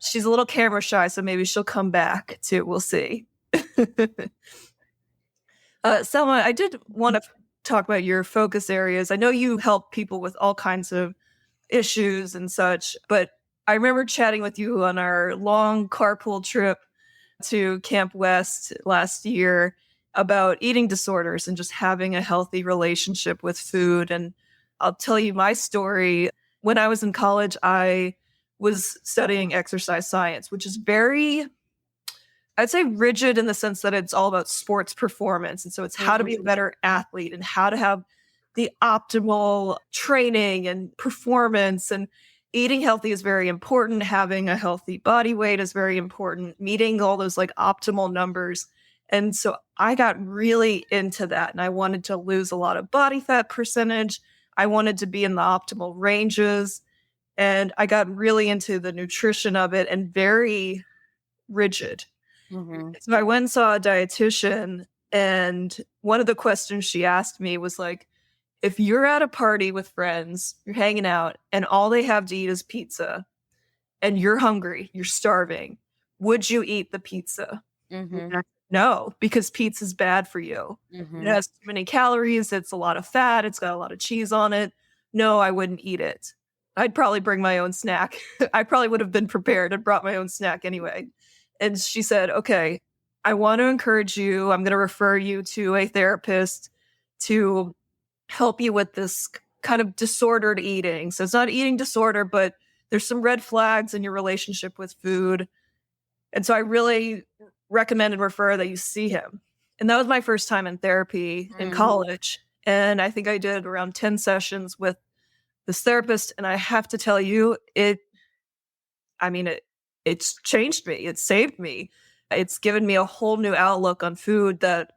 She's a little camera shy, so maybe she'll come back too. We'll see. Selma, I did want to talk about your focus areas. I know you help people with all kinds of issues and such, but I remember chatting with you on our long carpool trip to Camp West last year about eating disorders and just having a healthy relationship with food. And I'll tell you my story. When I was in college, I was studying exercise science, which is very, I'd say, rigid in the sense that it's all about sports performance. And so it's how to be a better athlete and how to have the optimal training and performance. And eating healthy is very important. Having a healthy body weight is very important. Meeting all those like optimal numbers. And so I got really into that. And I wanted to lose a lot of body fat percentage. I wanted to be in the optimal ranges. And I got really into the nutrition of it and very rigid. So I went and saw a dietitian, and one of the questions she asked me was like, if you're at a party with friends, you're hanging out, and all they have to eat is pizza, and you're hungry, you're starving, would you eat the pizza? No, because pizza's bad for you. It has too many calories, it's a lot of fat, it's got a lot of cheese on it. No, I wouldn't eat it. I'd probably bring my own snack. I probably would have been prepared and brought my own snack anyway. And she said, okay, I want to encourage you. I'm going to refer you to a therapist to help you with this kind of disordered eating. So it's not eating disorder, but there's some red flags in your relationship with food. And so I really recommend and refer that you see him. And that was my first time in therapy in college. And I think I did around 10 sessions with this therapist. And I have to tell you, it's changed me. It's saved me. It's given me a whole new outlook on food that,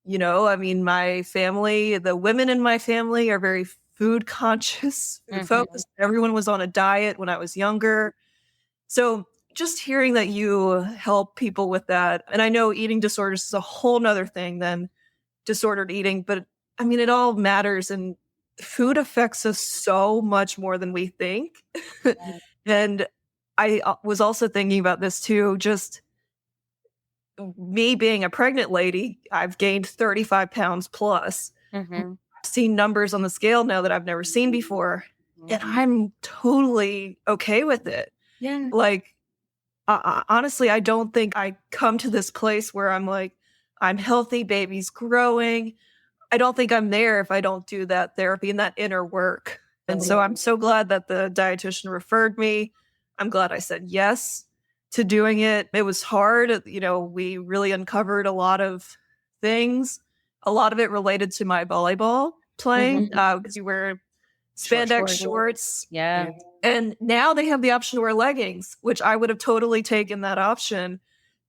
my family, the women in my family are very food conscious, food focused. Everyone was on a diet when I was younger. So just hearing that you help people with that. And I know eating disorders is a whole nother thing than disordered eating, but it all matters. And food affects us so much more than we think. And I was also thinking about this too, just me being a pregnant lady, I've gained 35 pounds plus. I've seen numbers on the scale now that I've never seen before. And I'm totally okay with it. Yeah. Like, honestly, I don't think I come to this place where I'm like, I'm healthy, baby's growing. I don't think I'm there if I don't do that therapy and that inner work. And so I'm so glad that the dietitian referred me. I'm glad I said yes to doing it. It was hard. We really uncovered a lot of things. A lot of it related to my volleyball playing because you wear spandex shorts. Yeah. And now they have the option to wear leggings, which I would have totally taken that option.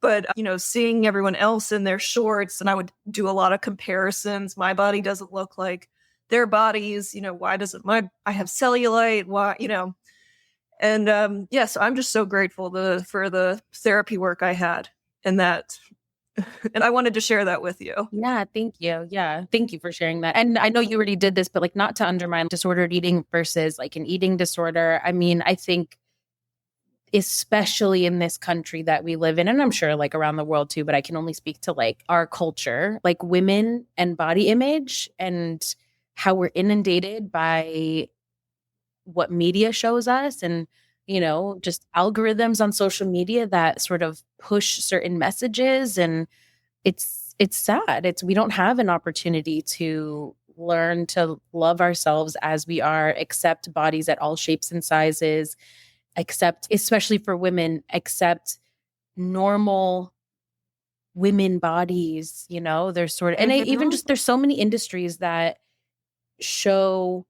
But, seeing everyone else in their shorts, and I would do a lot of comparisons. My body doesn't look like their bodies. Why doesn't I have cellulite? Why, And so I'm just so grateful for the therapy work I had in that. And I wanted to share that with you. Yeah, thank you. Yeah, thank you for sharing that. And I know you already did this, but like not to undermine disordered eating versus like an eating disorder. I think especially in this country that we live in, and I'm sure like around the world too, but I can only speak to like our culture, like women and body image and how we're inundated by what media shows us and, just algorithms on social media that sort of push certain messages. And it's sad. We don't have an opportunity to learn to love ourselves as we are, accept bodies at all shapes and sizes, accept, especially for women, accept normal women bodies, there's sort of, and even just, there's so many industries that show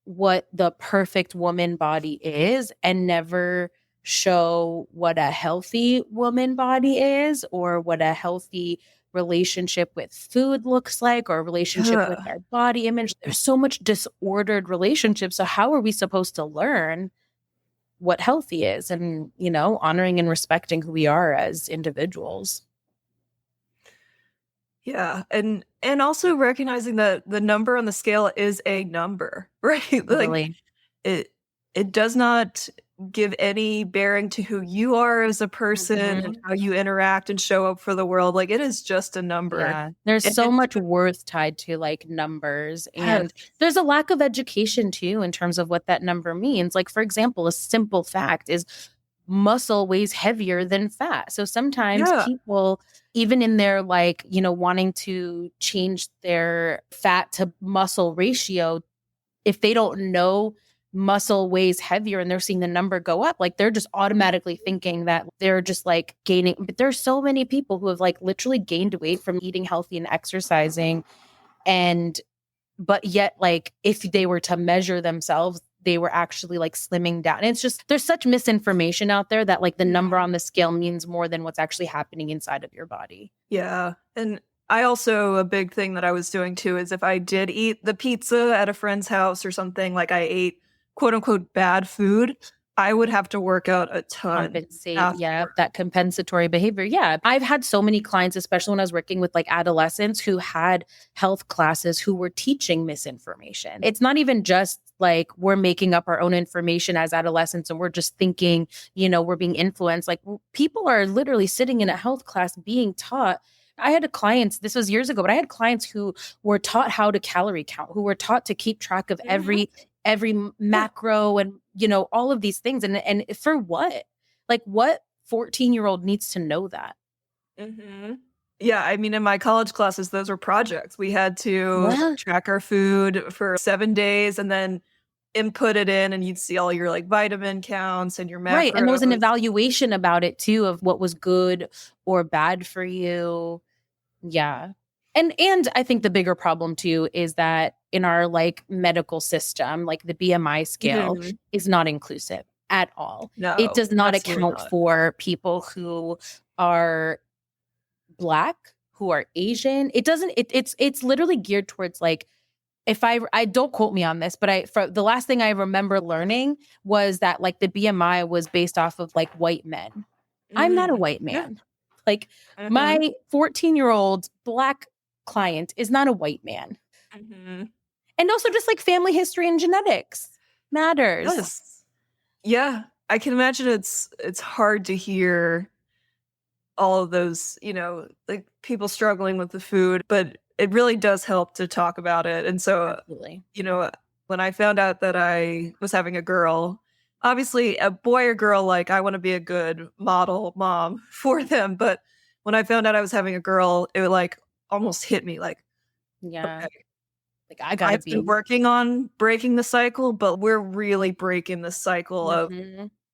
what the perfect woman body is and never show what a healthy woman body is, or what a healthy relationship with food looks like, or a relationship with our body image. There's so much disordered relationships. So how are we supposed to learn what healthy is, and, honoring and respecting who we are as individuals? Yeah. And also recognizing that the number on the scale is a number, right? Totally. It does not give any bearing to who you are as a person and how you interact and show up for the world. Like, it is just a number. Yeah. There's And so much worth tied to like numbers, and Yes. there's a lack of education too in terms of what that number means. Like, for example, a simple fact is muscle weighs heavier than fat. So sometimes people, even in their like, wanting to change their fat to muscle ratio, if they don't know muscle weighs heavier and they're seeing the number go up, like they're just automatically thinking that they're just like gaining. But there's so many people who have like literally gained weight from eating healthy and exercising. But yet, like, if they were to measure themselves, they were actually like slimming down. And it's just, there's such misinformation out there that like the number on the scale means more than what's actually happening inside of your body. Yeah. And I also, a big thing that I was doing too is if I did eat the pizza at a friend's house or something, like I ate quote unquote bad food, I would have to work out a ton. Compensate. afterward. Yeah. That compensatory behavior. Yeah. I've had so many clients, especially when I was working with like adolescents who had health classes who were teaching misinformation. It's not even just like we're making up our own information as adolescents and we're just thinking, we're being influenced. Like, people are literally sitting in a health class being taught. I had clients, this was years ago, but I had clients who were taught how to calorie count, who were taught to keep track of every macro and, all of these things. And for what? Like, what 14-year-old needs to know that? Mm-hmm. Yeah, I mean, in my college classes, those were projects. We had to track our food for 7 days and then input it in, and you'd see all your like vitamin counts and your macros. Right. And there was an evaluation about it too, of what was good or bad for you. Yeah. And I think the bigger problem too is that in our like medical system, like the BMI scale is not inclusive at all. No, it does not account not. for people who are Black, who are Asian. It doesn't, it's literally geared towards like, if I don't quote me on this, but for the last thing I remember learning was that like the BMI was based off of like white men. I'm not a white man. Yeah. Like my 14-year-old Black client is not a white man. And also just like family history and genetics matters. Yes. Yeah. I can imagine it's hard to hear all of those, like people struggling with the food, but it really does help to talk about it. And so, Absolutely. When I found out that I was having a girl, obviously a boy or girl, like I want to be a good model mom for them. But when I found out I was having a girl, it like almost hit me like, yeah, okay, like I've been working on breaking the cycle, but we're really breaking the cycle of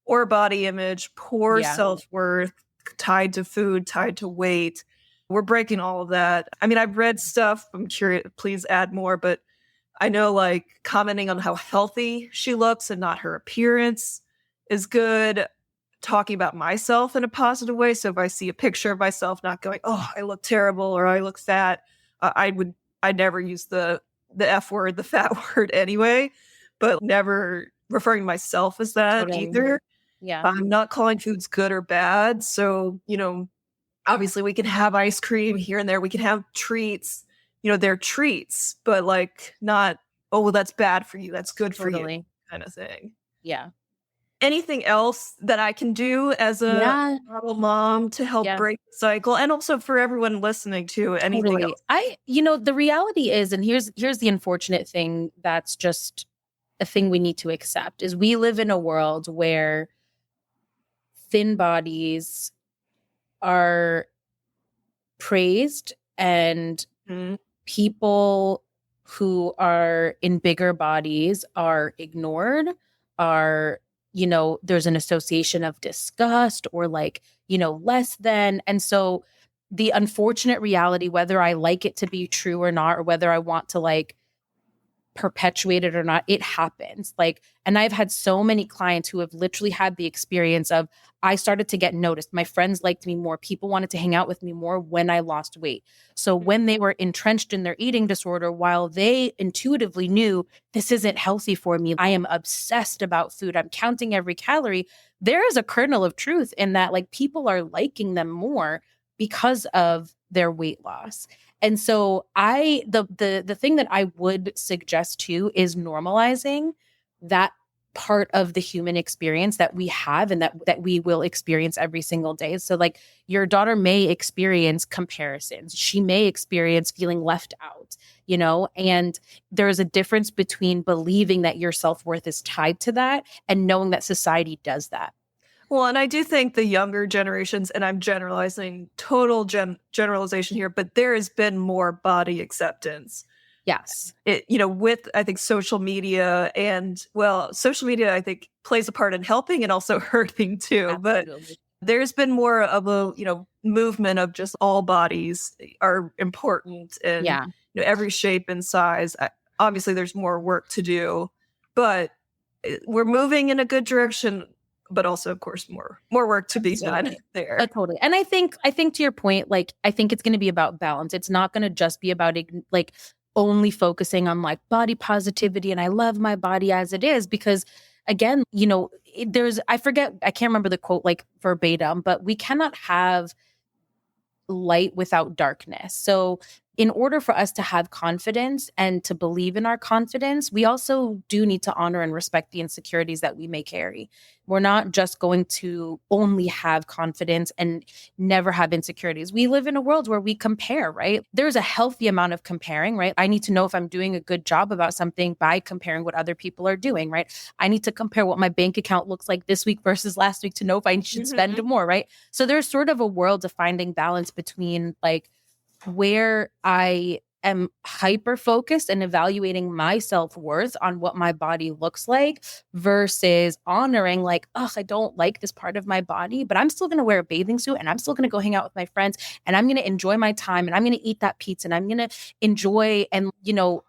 poor body image, poor self-worth, tied to food, tied to weight. We're breaking all of that. I mean, I've read stuff. I'm curious, please add more, but I know like commenting on how healthy she looks and not her appearance is good. Talking about myself in a positive way. So if I see a picture of myself, not going, oh, I look terrible or I look fat, I'd never use the F word, the fat word anyway, but never referring to myself as that either. Yeah. I'm not calling foods good or bad. So, obviously we can have ice cream here and there. We can have treats, they're treats, but like not, oh, well, that's bad for you. That's good for you kind of thing. Yeah. Anything else that I can do as a model mom to help break the cycle, and also for everyone listening to anything else? The reality is, and here's the unfortunate thing that's just a thing we need to accept, is we live in a world where thin bodies are praised and people who are in bigger bodies are ignored, are, there's an association of disgust or like, less than. And so the unfortunate reality, whether I like it to be true or not, or whether I want to like perpetuate it or not, it happens. Like, and I've had so many clients who have literally had the experience of, I started to get noticed. My friends liked me more. People wanted to hang out with me more when I lost weight. So when they were entrenched in their eating disorder, while they intuitively knew this isn't healthy for me, I am obsessed about food, I'm counting every calorie, there is a kernel of truth in that, like, people are liking them more because of their weight loss. And so the thing that I would suggest too is normalizing that part of the human experience that we have and that we will experience every single day. So like your daughter may experience comparisons. She may experience feeling left out, and there's a difference between believing that your self-worth is tied to that and knowing that society does that. Well, and I do think the younger generations, and I'm generalizing, total generalization here, but there has been more body acceptance. Yes. With, I think, social media social media, I think, plays a part in helping and also hurting too. Absolutely. But there's been more of a, movement of just all bodies are important and, every shape and size. Obviously, there's more work to do, but we're moving in a good direction. But also, of course, more work to be done there. Totally. And I think to your point, like, I think it's going to be about balance. It's not going to just be about like only focusing on like body positivity and I love my body as it is, because again, I can't remember the quote like verbatim, but we cannot have light without darkness. So in order for us to have confidence and to believe in our confidence, we also do need to honor and respect the insecurities that we may carry. We're not just going to only have confidence and never have insecurities. We live in a world where we compare, right? There's a healthy amount of comparing, right? I need to know if I'm doing a good job about something by comparing what other people are doing, right? I need to compare what my bank account looks like this week versus last week to know if I should spend more, right? So there's sort of a world of finding balance between like where I am hyper focused and evaluating my self-worth on what my body looks like versus honoring like, I don't like this part of my body, but I'm still going to wear a bathing suit and I'm still going to go hang out with my friends and I'm going to enjoy my time and I'm going to eat that pizza and I'm going to enjoy and,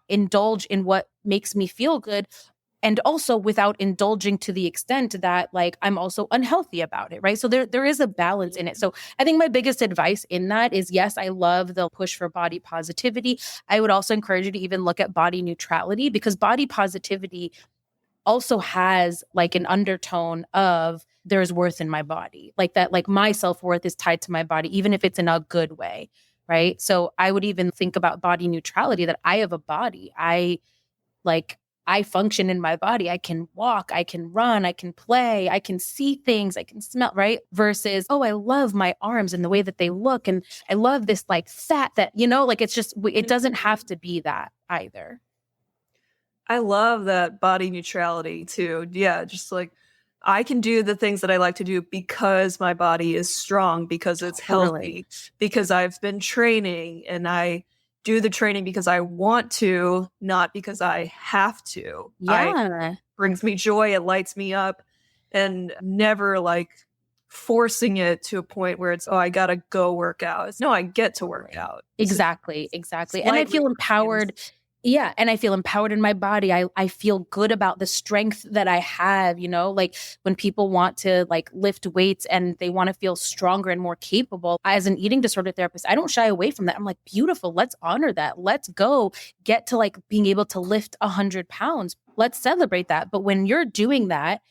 indulge in what makes me feel good. And also without indulging to the extent that like I'm also unhealthy about it, right? So there is a balance in it. So I think my biggest advice in that is, yes, I love the push for body positivity. I would also encourage you to even look at body neutrality, because body positivity also has like an undertone of there's worth in my body, like that, like my self-worth is tied to my body, even if it's in a good way, right? So I would even think about body neutrality, that I have a body. I function in my body. I can walk, I can run, I can play, I can see things, I can smell, right? Versus, I love my arms and the way that they look. And I love this like fat that, like it's just, it doesn't have to be that either. I love that body neutrality too. Yeah, just like I can do the things that I like to do because my body is strong, because it's healthy, because I've been training and I do the training because I want to, not because I have to. It brings me joy. It lights me up, and never like forcing it to a point where it's, I got to go work out. No, I get to work out. Exactly. And I feel empowered. Yeah. And I feel empowered in my body. I feel good about the strength that I have, like when people want to like lift weights and they want to feel stronger and more capable. As an eating disorder therapist, I don't shy away from that. I'm like, beautiful. Let's honor that. Let's go get to like being able to lift 100 pounds. Let's celebrate that. But when you're doing that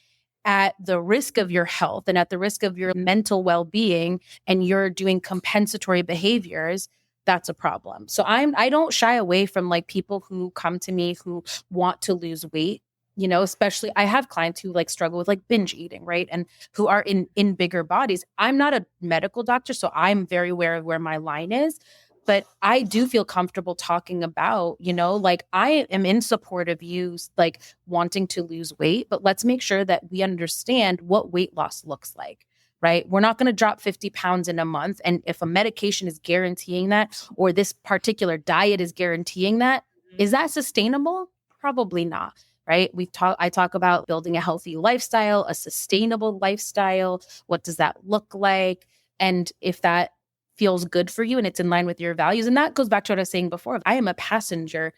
at the risk of your health and at the risk of your mental well-being, and you're doing compensatory behaviors, that's a problem. So I don't shy away from like people who come to me who want to lose weight, especially I have clients who like struggle with like binge eating, right? And who are in bigger bodies. I'm not a medical doctor, so I'm very aware of where my line is, but I do feel comfortable talking about, like I am in support of you like wanting to lose weight, but let's make sure that we understand what weight loss looks like. Right? We're not going to drop 50 pounds in a month. And if a medication is guaranteeing that, or this particular diet is guaranteeing that, Is that sustainable? Probably not. Right. I talk about building a healthy lifestyle, a sustainable lifestyle. What does that look like? And if that feels good for you and it's in line with your values, and that goes back to what I was saying before, I am a passenger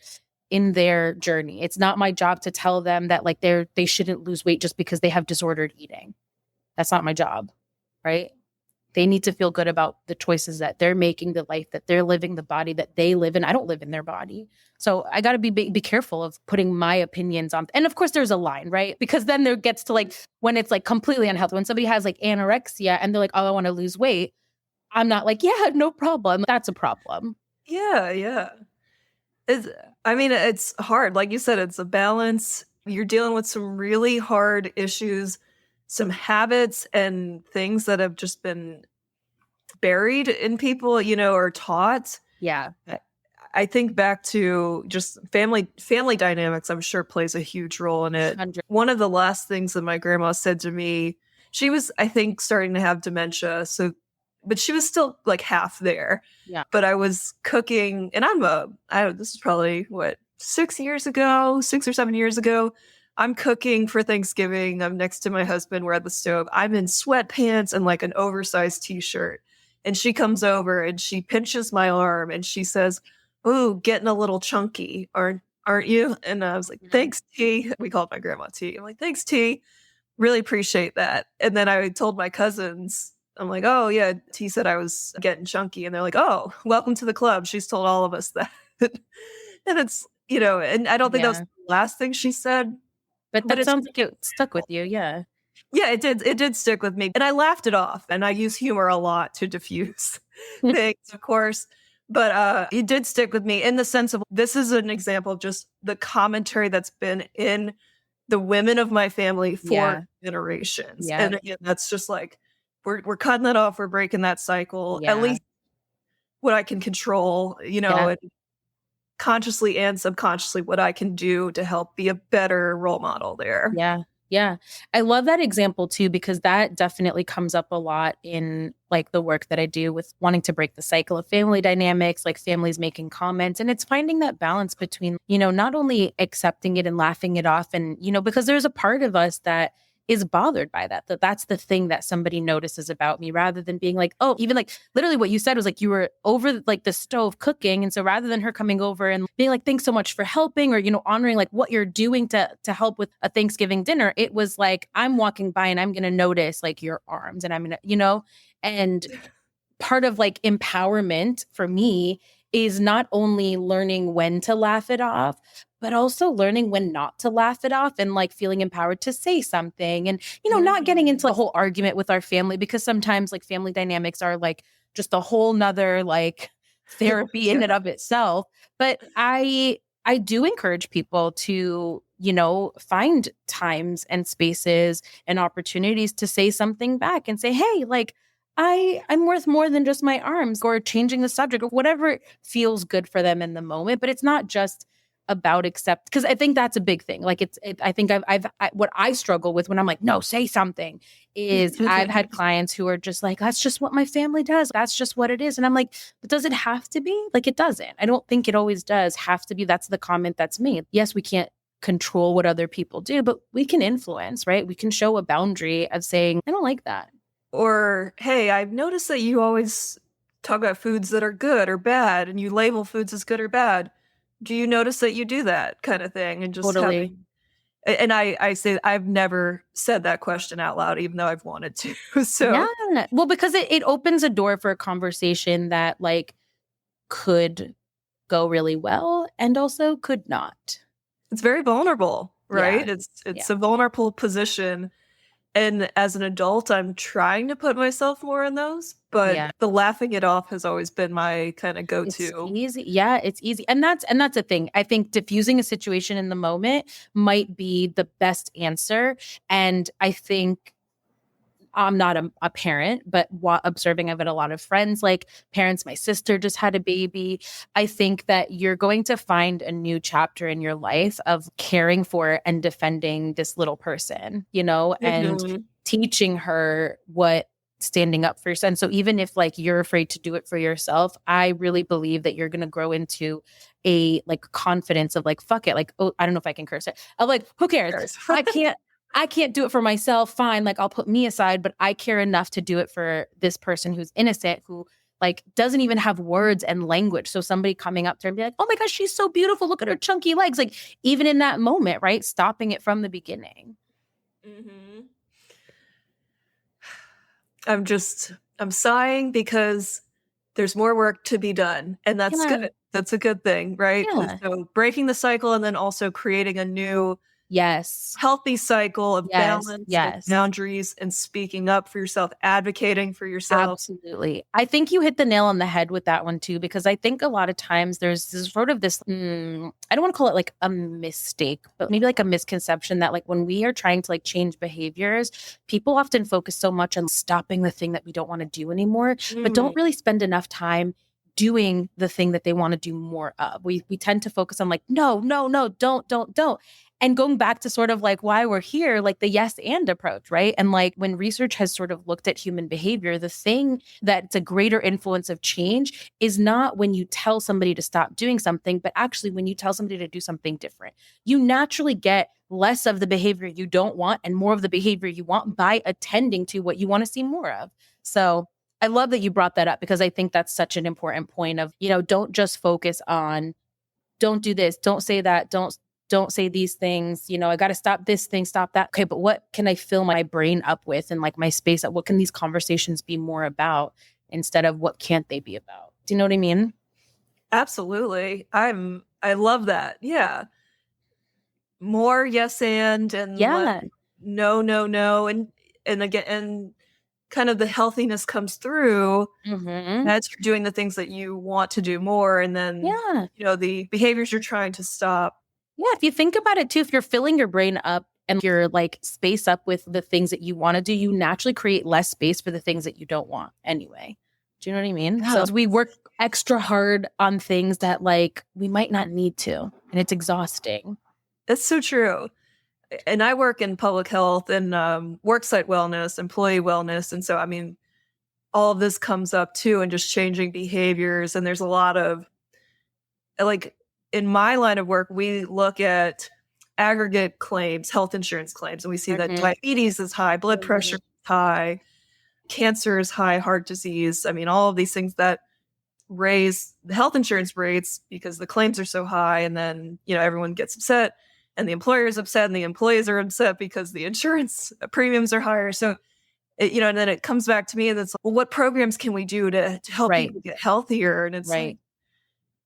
in their journey. It's not my job to tell them that like they shouldn't lose weight just because they have disordered eating. That's not my job. Right. They need to feel good about the choices that they're making, the life that they're living, the body that they live in. I don't live in their body. So I got to be careful of putting my opinions on. And of course, there's a line, right? Because then there gets to like when it's like completely unhealthy. When somebody has like anorexia and they're like, oh, I want to lose weight. I'm not like, yeah, no problem. That's a problem. Yeah, yeah. It's hard. Like you said, it's a balance. You're dealing with some really hard issues, some habits and things that have just been buried in people, or taught. Yeah. I think back to just family dynamics, I'm sure plays a huge role in it. 100. One of the last things that my grandma said to me, she was, I think, starting to have dementia. But she was still like half there. Yeah. But I was cooking, and this is probably 6 or 7 years ago. I'm cooking for Thanksgiving. I'm next to my husband. We're at the stove. I'm in sweatpants and like an oversized t-shirt. And she comes over and she pinches my arm and she says, "Ooh, getting a little chunky, aren't you?" And I was like, "Thanks, T." We called my grandma T. I'm like, "Thanks, T. Really appreciate that." And then I told my cousins, I'm like, "Oh yeah, T said I was getting chunky." And they're like, "Oh, welcome to the club. She's told all of us that." And it's, and I don't think that was the last thing she said. But that sounds like it stuck with you. Yeah. Yeah, it did. It did stick with me. And I laughed it off. And I use humor a lot to diffuse things, of course. But it did stick with me in the sense of, this is an example of just the commentary that's been in the women of my family for generations. Yeah. And again, that's just like, we're cutting that off. We're breaking that cycle. Yeah. At least what I can control, and consciously and subconsciously what I can do to help be a better role model there. Yeah. Yeah. I love that example too, because that definitely comes up a lot in like the work that I do with wanting to break the cycle of family dynamics, like families making comments. And it's finding that balance between, not only accepting it and laughing it off. And, because there's a part of us that is bothered by that's the thing that somebody notices about me, rather than being like, oh, even like literally what you said was like you were over like the stove cooking. And so rather than her coming over and being like, "Thanks so much for helping," or, honoring like what you're doing to help with a Thanksgiving dinner, it was like, I'm walking by and I'm going to notice like your arms and I'm going to, and part of like empowerment for me is not only learning when to laugh it off, but also learning when not to laugh it off and like feeling empowered to say something and, not getting into a whole argument with our family, because sometimes like family dynamics are like just a whole nother like therapy in and of itself. But I do encourage people to, find times and spaces and opportunities to say something back and say, "Hey, like, I'm worth more than just my arms," or changing the subject or whatever feels good for them in the moment. But it's not just about because I think that's a big thing. Like I think what I struggle with when I'm like, "No, say something," is I've had clients who are just like, "That's just what my family does. That's just what it is." And I'm like, but does it have to be? Like, it doesn't. I don't think it always does have to be. That's the comment that's made. Yes, we can't control what other people do, but we can influence, right? We can show a boundary of saying, "I don't like that." Or, "Hey, I've noticed that you always talk about foods that are good or bad, and you label foods as good or bad. Do you notice that you do that?" kind of thing. And just Totally. and I say I've never said that question out loud, even though I've wanted to. So Yeah. Well, because it opens a door for a conversation that like could go really well and also could not. it's very vulnerable, right? Yeah. It's a vulnerable position. And as an adult, I'm trying to put myself more in those, but the laughing it off has always been my kind of go-to. It's easy. Yeah, it's easy. And that's a thing. I think diffusing a situation in the moment might be the best answer. And I think I'm not a parent, but observing of it, a lot of friends, like parents, my sister just had a baby. I think that you're going to find a new chapter in your life of caring for and defending this little person, and teaching her what standing up for yourself. And so even if like you're afraid to do it for yourself, I really believe that you're going to grow into a like confidence of like, fuck it. Like, oh, I don't know if I can curse it. I'm like, who cares? I can't do it for myself. Fine. Like I'll put me aside, but I care enough to do it for this person who's innocent, who like doesn't even have words and language. So somebody coming up to her and be like, oh my gosh, she's so beautiful. Look at her chunky legs. Like even in that moment, right? Stopping it from the beginning. Mm-hmm. I'm sighing because there's more work to be done, and that's good. That's a good thing, right? Yeah. So breaking the cycle and then also creating a new healthy cycle of balance, and boundaries, and speaking up for yourself, advocating for yourself. Absolutely. I think you hit the nail on the head with that one too, because I think a lot of times there's this sort of this, I don't want to call it like a mistake, but maybe like a misconception that like when we are trying to like change behaviors, people often focus so much on stopping the thing that we don't want to do anymore, but don't really spend enough time doing the thing that they want to do more of. We tend to focus on like, no, don't. And going back to sort of like why we're here, like the yes and approach, right? And like when research has sort of looked at human behavior, the thing that's a greater influence of change is not when you tell somebody to stop doing something, but actually when you tell somebody to do something different. You naturally get less of the behavior you don't want and more of the behavior you want by attending to what you want to see more of. So I love that you brought that up, because I think that's such an important point of, you know, don't just focus on, don't do this, don't say that, don't say these things, you know, I got to stop this thing, stop that. Okay, but what can I fill my brain up with and like my space up? What can these conversations be more about instead of what can't they be about? Do you know what I mean? Absolutely. I love that. Yeah. More yes and no. And again, and kind of the healthiness comes through as you're doing the things that you want to do more. And then, you know, the behaviors you're trying to stop. Yeah, if you think about it too, if you're filling your brain up and you're like space up with the things that you want to do, you naturally create less space for the things that you don't want anyway. Do you know what I mean? Yeah. So we work extra hard on things that like we might not need to, and it's exhausting. That's so true. And I work in public health and worksite wellness, employee wellness. And so, I mean, all of this comes up too, and just changing behaviors. And there's a lot of like, in my line of work, we look at aggregate claims, health insurance claims, and we see that diabetes is high, blood pressure is high, cancer is high, heart disease. I mean, all of these things that raise the health insurance rates because the claims are so high. And then, you know, everyone gets upset, and the employer is upset, and the employees are upset because the insurance premiums are higher. So, you know, and then it comes back to me, and it's like, well, what programs can we do to help people get healthier? And it's like,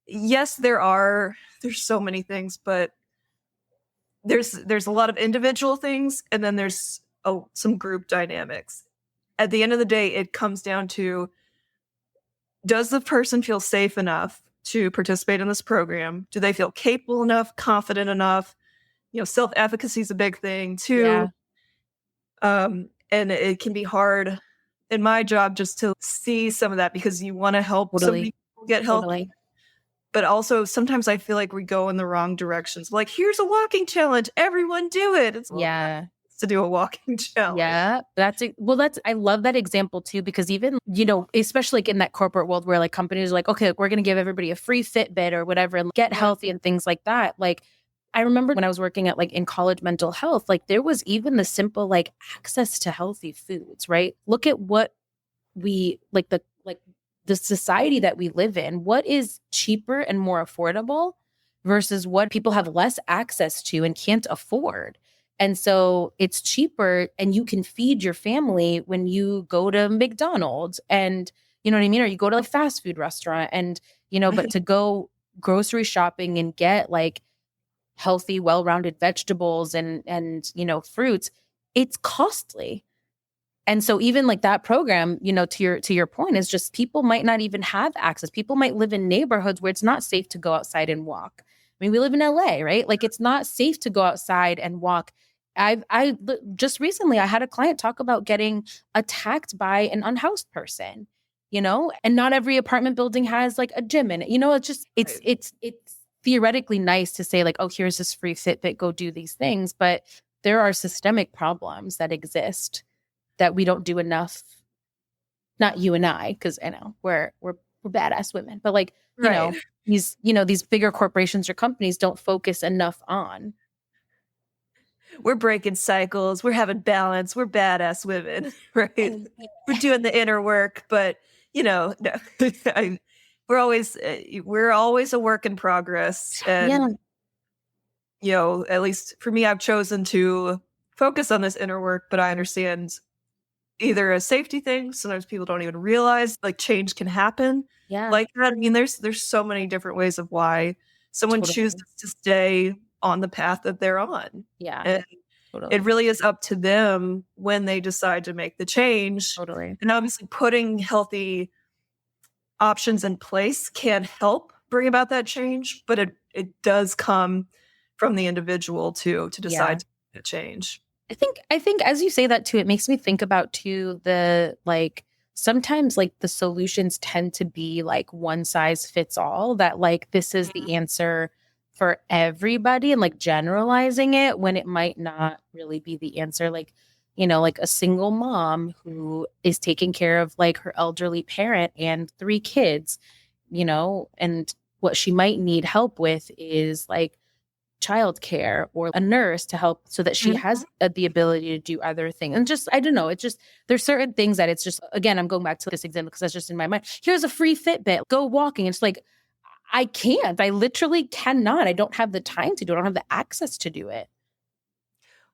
yes, there's so many things, but there's a lot of individual things, and then there's some group dynamics. At the end of the day, it comes down to, does the person feel safe enough to participate in this program? Do they feel capable enough, confident enough? You know, self-efficacy is a big thing too. And it can be hard in my job just to see some of that, because you want to help so many people get healthy. But also sometimes I feel like we go in the wrong directions. Like, here's a walking challenge. Everyone do it. It's to do a walking challenge. Yeah. I love that example too, because even, you know, especially like in that corporate world where like companies are like, okay, we're going to give everybody a free Fitbit or whatever and get healthy and things like that. Like, I remember when I was working at like in college mental health, like there was even the simple like access to healthy foods, right? Look at what we like the society that we live in. What is cheaper and more affordable versus what people have less access to and can't afford. And so it's cheaper and you can feed your family when you go to McDonald's and, you know what I mean? Or you go to a fast food restaurant and, you know, but to go grocery shopping and get like healthy, well-rounded vegetables and, you know, fruits, it's costly. And so even like that program, you know, to your point, is just people might not even have access. People might live in neighborhoods where it's not safe to go outside and walk. I mean, we live in LA, right? Like it's not safe to go outside and walk. I just recently I had a client talk about getting attacked by an unhoused person, you know, and not every apartment building has like a gym in it. You know, it's just it's theoretically nice to say like, oh, here's this free Fitbit, go do these things, but there are systemic problems that exist that we don't do enough not you and I, because I know we're badass women, but like, Right. these bigger corporations or companies don't focus enough on. We're breaking cycles. We're having balance. We're badass women, right? We're doing the inner work, but no, we're always a work in progress. And at least for me, I've chosen to focus on this inner work, but I understand either a safety thing. Sometimes people don't even realize like change can happen like that. I mean, there's so many different ways of why someone chooses to stay on the path that they're on. Yeah. And it really is up to them when they decide to make the change. Totally. And obviously putting healthy options in place can help bring about that change, but it does come from the individual to decide to change. I think as you say that too, it makes me think about too the like sometimes like the solutions tend to be like one size fits all, that like this is the answer for everybody, and like generalizing it when it might not really be the answer. Like, like a single mom who is taking care of like her elderly parent and 3 kids, and what she might need help with is like childcare or a nurse to help so that she has the ability to do other things. And just, I don't know, it's just, there's certain things that it's just, again, I'm going back to this example because that's just in my mind. Here's a free Fitbit, go walking. It's like, I can't, I literally cannot. I don't have the time to do it. I don't have the access to do it.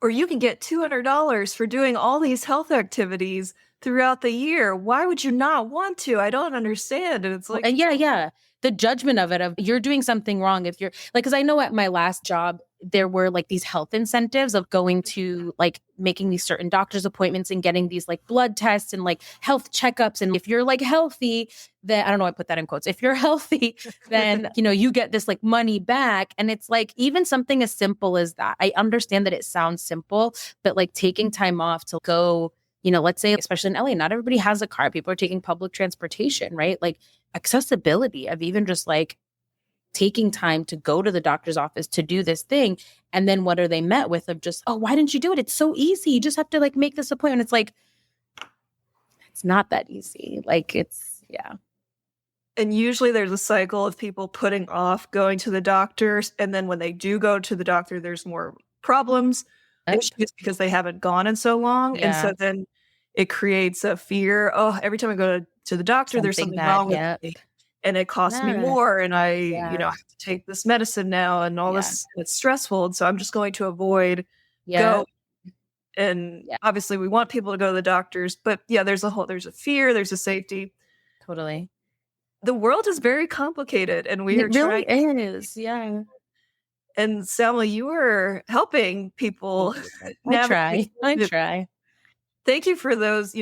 Or you can get $200 for doing all these health activities throughout the year. Why would you not want to? I don't understand. And it's like, yeah. The judgment of it, of you're doing something wrong if you're like, because I know at my last job, there were like these health incentives of going to like making these certain doctor's appointments and getting these like blood tests and like health checkups. And if you're like healthy, then I don't know, I put that in quotes. If you're healthy, then, you get this like money back. And it's like, even something as simple as that. I understand that it sounds simple, but like taking time off to go, let's say, especially in LA, not everybody has a car. People are taking public transportation, right? Like accessibility of even just like taking time to go to the doctor's office to do this thing. And then what are they met with of just, oh, why didn't you do it? It's so easy. You just have to like make this appointment. It's like, it's not that easy. Like And usually there's a cycle of people putting off going to the doctors. And then when they do go to the doctor, there's more problems issues because they haven't gone in so long. And so then it creates a fear. Oh, every time I go to the doctor, there's something wrong with me. And it costs me more. And I, have to take this medicine now and all this. It's stressful. And so I'm just going to avoid go. And obviously we want people to go to the doctors. But there's a fear, there's a safety. Totally. The world is very complicated. And we are trying. It really is. Yeah. And Salma, you were helping people. I try. Thank you for those.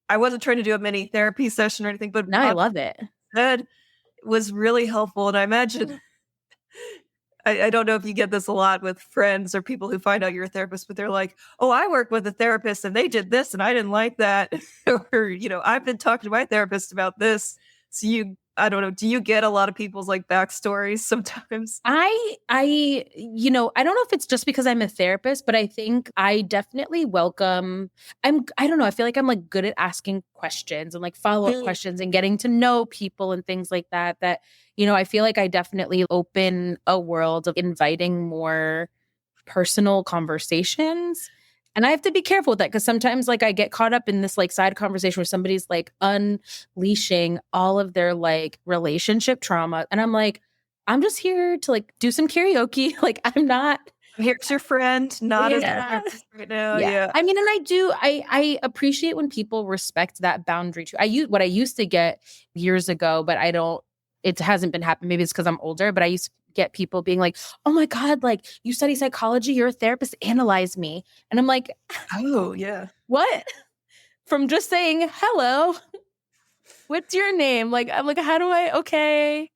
I wasn't trying to do a mini therapy session or anything, but no, I love it. That was really helpful. And I imagine, I don't know if you get this a lot with friends or people who find out you're a therapist, but they're like, oh, I work with a therapist and they did this and I didn't like that. Or, I've been talking to my therapist about this. So I don't know. Do you get a lot of people's like backstories sometimes? I don't know if it's just because I'm a therapist, but I think I definitely welcome, I don't know. I feel like I'm like good at asking questions and like follow-up questions and getting to know people and things like that, I feel like I definitely open a world of inviting more personal conversations. And I have to be careful with that because sometimes like I get caught up in this like side conversation where somebody's like unleashing all of their like relationship trauma. And I'm like, I'm just here to like do some karaoke. Like here's your friend, not as therapist right now. Yeah. I mean, and I appreciate when people respect that boundary too. What I used to get years ago, but it hasn't been happening. Maybe it's because I'm older, but I used to get people being like, oh my God, like you study psychology, you're a therapist, analyze me. And I'm like, oh yeah. What? From just saying, hello, what's your name? Like, I'm like, how do okay.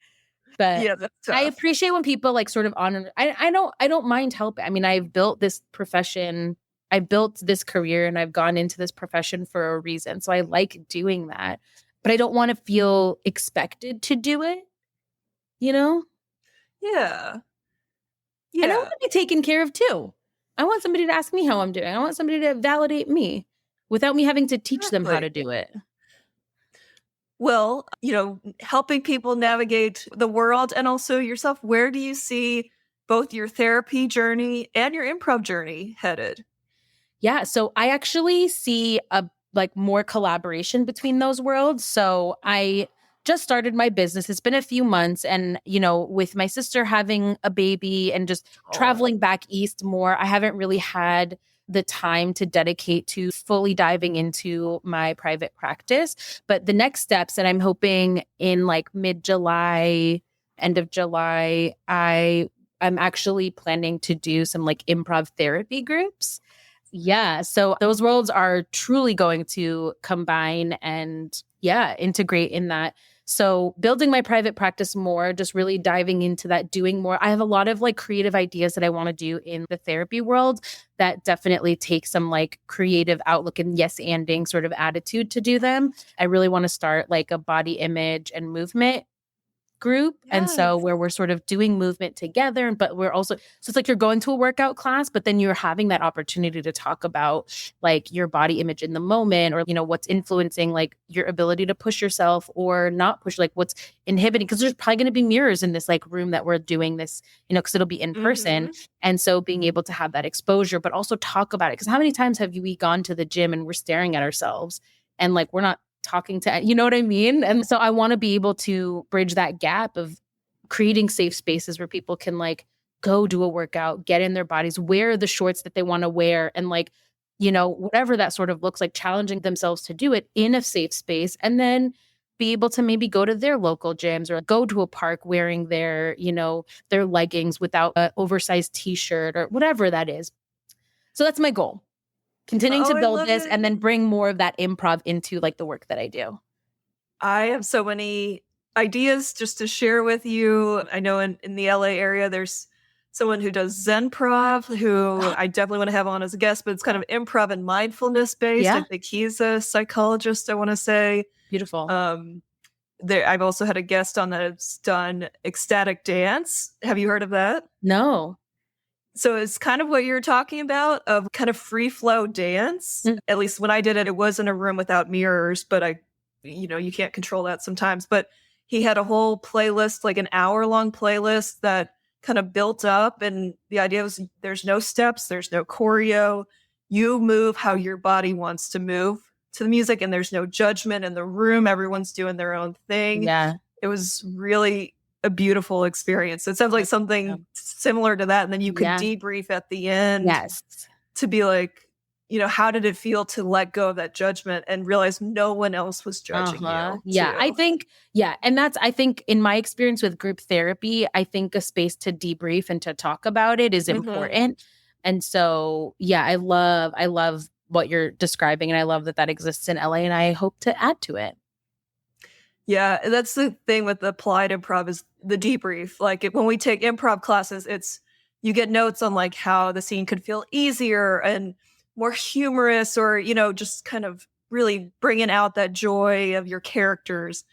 But that's tough. I appreciate when people like sort of honor, I don't mind helping. I mean, I've built this profession, I built this career and I've gone into this profession for a reason. So I like doing that, but I don't want to feel expected to do it, Yeah. And I want to be taken care of too. I want somebody to ask me how I'm doing. I want somebody to validate me without me having to teach them how to do it. Well, helping people navigate the world and also yourself, where do you see both your therapy journey and your improv journey headed? Yeah, so I actually see a like more collaboration between those worlds. So I just started my business. It's been a few months and with my sister having a baby and just traveling back east more, I haven't really had the time to dedicate to fully diving into my private practice. But the next steps, and I'm hoping in like mid-July, end of July, I'm actually planning to do some like improv therapy groups. Yeah. So those worlds are truly going to combine and integrate in that. So building my private practice more, just really diving into that, doing more. I have a lot of like creative ideas that I want to do in the therapy world that definitely take some like creative outlook and yes-anding sort of attitude to do them. I really want to start like a body image and movement group. And so Yes. where we're sort of doing movement together, but we're also, so it's like you're going to a workout class, but then you're having that opportunity to talk about like your body image in the moment or, what's influencing like your ability to push yourself or not push, like what's inhibiting, because there's probably going to be mirrors in this like room that we're doing this, because it'll be in person. Mhm. And so being able to have that exposure, but also talk about it. Because how many times have we gone to the gym and we're staring at ourselves and like we're not talking to, you know what I mean? And so I want to be able to bridge that gap of creating safe spaces where people can like go do a workout, get in their bodies, wear the shorts that they want to wear, and like, whatever that sort of looks like, challenging themselves to do it in a safe space, and then be able to maybe go to their local gyms or go to a park wearing their, their leggings without an oversized t-shirt or whatever that is. So that's my goal. Continuing to I build love this it. and then bring more of that improv into like the work that I do. I have so many ideas just to share with you. I know in the LA area, there's someone who does Zenprov, who I definitely want to have on as a guest, but it's kind of improv and mindfulness based. I Yeah. think he's a psychologist, I want to say. Beautiful. I've also had a guest on that's done ecstatic dance. Have you heard of that? No. So it's kind of what you're talking about, of kind of free flow dance. Mm. At least when I did it, it was in a room without mirrors, but you can't control that sometimes. But he had a whole playlist, like an hour-long playlist that kind of built up. And the idea was there's no steps, there's no choreo. You move how your body wants to move to the music, and there's no judgment in the room. Everyone's doing their own thing. Yeah. It was really a beautiful experience. It sounds like something similar to that. And then you could Yeah. debrief at the end Yes. to be like, how did it feel to let go of that judgment and realize no one else was judging you? Yeah. too? I think, and I think in my experience with group therapy, I think a space to debrief and to talk about it is Mhm. important. And so, I love what you're describing. And I love that exists in LA, and I hope to add to it. Yeah, that's the thing with applied improv is the debrief. Like when we take improv classes, you get notes on like how the scene could feel easier and more humorous, or just kind of really bringing out that joy of your characters.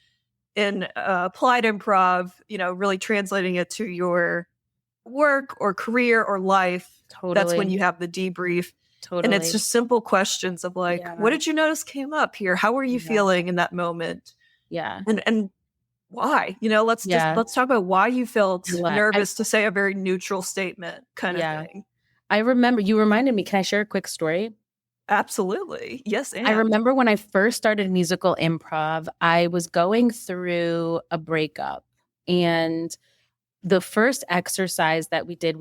In applied improv, really translating it to your work or career or life. Totally. That's when you have the debrief. Totally. And it's just simple questions of like, what did you notice came up here? How were you feeling in that moment? Yeah. And why? Let's talk about why you felt nervous to say a very neutral statement kind of thing. You reminded me, can I share a quick story? Absolutely. Yes. And I remember when I first started musical improv, I was going through a breakup, and the first exercise that we did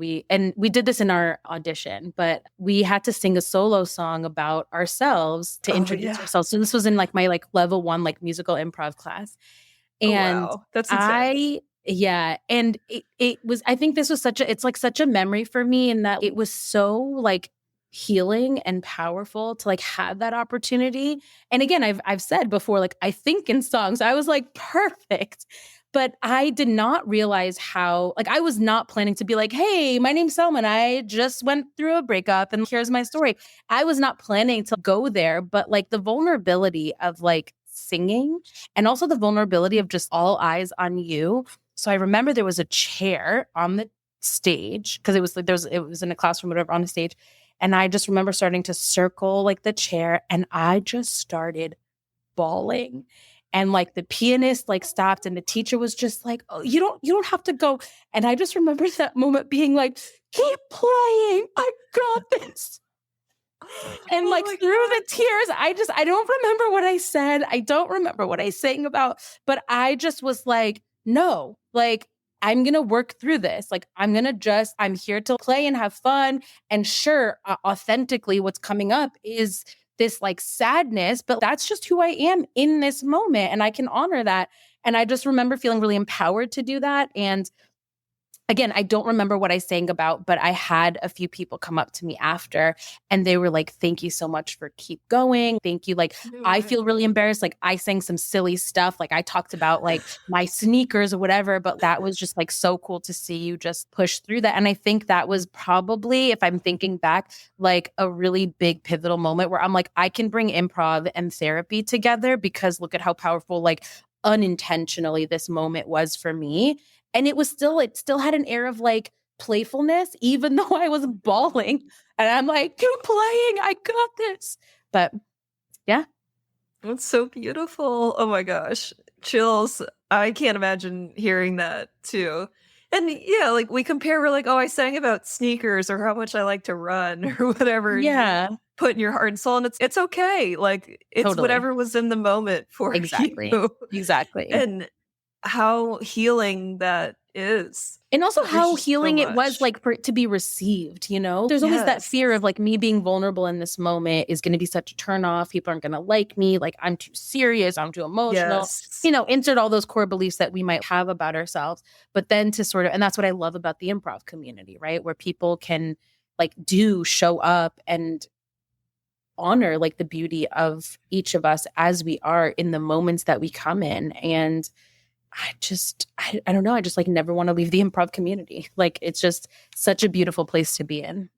this in our audition, but we had to sing a solo song about ourselves to introduce ourselves. So this was in like my like level 1 like musical improv class. And wow, that's insane. And it was, I think this was it's like such a memory for me, in that it was so like healing and powerful to like have that opportunity. And again, I've said before, like I think in songs. I was like, perfect. But I did not realize how, like, I was not planning to be like, hey, my name's Salma, and I just went through a breakup and here's my story. I was not planning to go there, but like the vulnerability of like singing, and also the vulnerability of just all eyes on you. So I remember there was a chair on the stage, because it was like it was in a classroom, whatever, on the stage. And I just remember starting to circle like the chair, and I just started bawling. And like the pianist like stopped and the teacher was just like, oh, you don't have to go. And I just remember that moment being like, keep playing. I got this. And Oh like my through God. the tears, I don't remember what I said. I don't remember what I sang about, but I just was like, no, like I'm going to work through this. Like I'm here to play and have fun. And sure, authentically what's coming up is this like sadness, but that's just who I am in this moment. And I can honor that. And I just remember feeling really empowered to do that. And again, I don't remember what I sang about, but I had a few people come up to me after and they were like, thank you so much for keep going. Thank you. Like, I feel really embarrassed. Like I sang some silly stuff. Like I talked about like my sneakers or whatever, but that was just like so cool to see you just push through that. And I think that was probably, if I'm thinking back, like a really big pivotal moment where I'm like, I can bring improv and therapy together because look at how powerful, like unintentionally this moment was for me. And it still had an air of like playfulness, even though I was bawling. And I'm like, keep playing. I got this. But yeah. That's so beautiful. Oh my gosh. Chills. I can't imagine hearing that too. And yeah, like we compare, we're like, oh, I sang about sneakers or how much I like to run or whatever. Yeah. You put in your heart and soul. And it's okay. Like it's Totally. whatever was in the moment for Exactly. you. Exactly. And how healing that is. And also There's how just so healing it was much. like for it to be received, you know? There's always that Yes. fear of like me being vulnerable in this moment is going to be such a turnoff. People aren't going to like me. Like I'm too serious. I'm too emotional. Yes. You know, insert all those core beliefs that we might have about ourselves. But then to sort of, and that's what I love about the improv community, right? Where people can like do show up and honor like the beauty of each of us as we are in the moments that we come in. And I don't know. I just like never want to leave the improv community. Like it's just such a beautiful place to be in.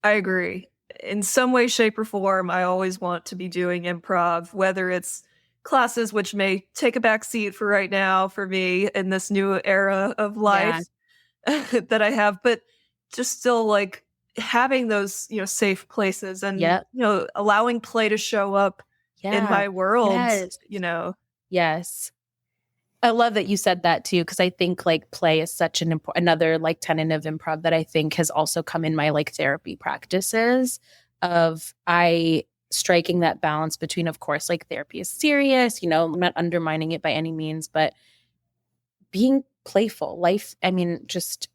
I agree. In some way, shape, or form, I always want to be doing improv, whether it's classes, which may take a back seat for right now for me in this new era of life that I have, but just still like having those, safe places and, Yep. Allowing play to show up in my world, Yes. Yes. I love that you said that too, because I think like play is such an another like tenet of improv that I think has also come in my like therapy practices of I striking that balance between, of course, like therapy is serious, I'm not undermining it by any means, but being playful. Life, I mean, just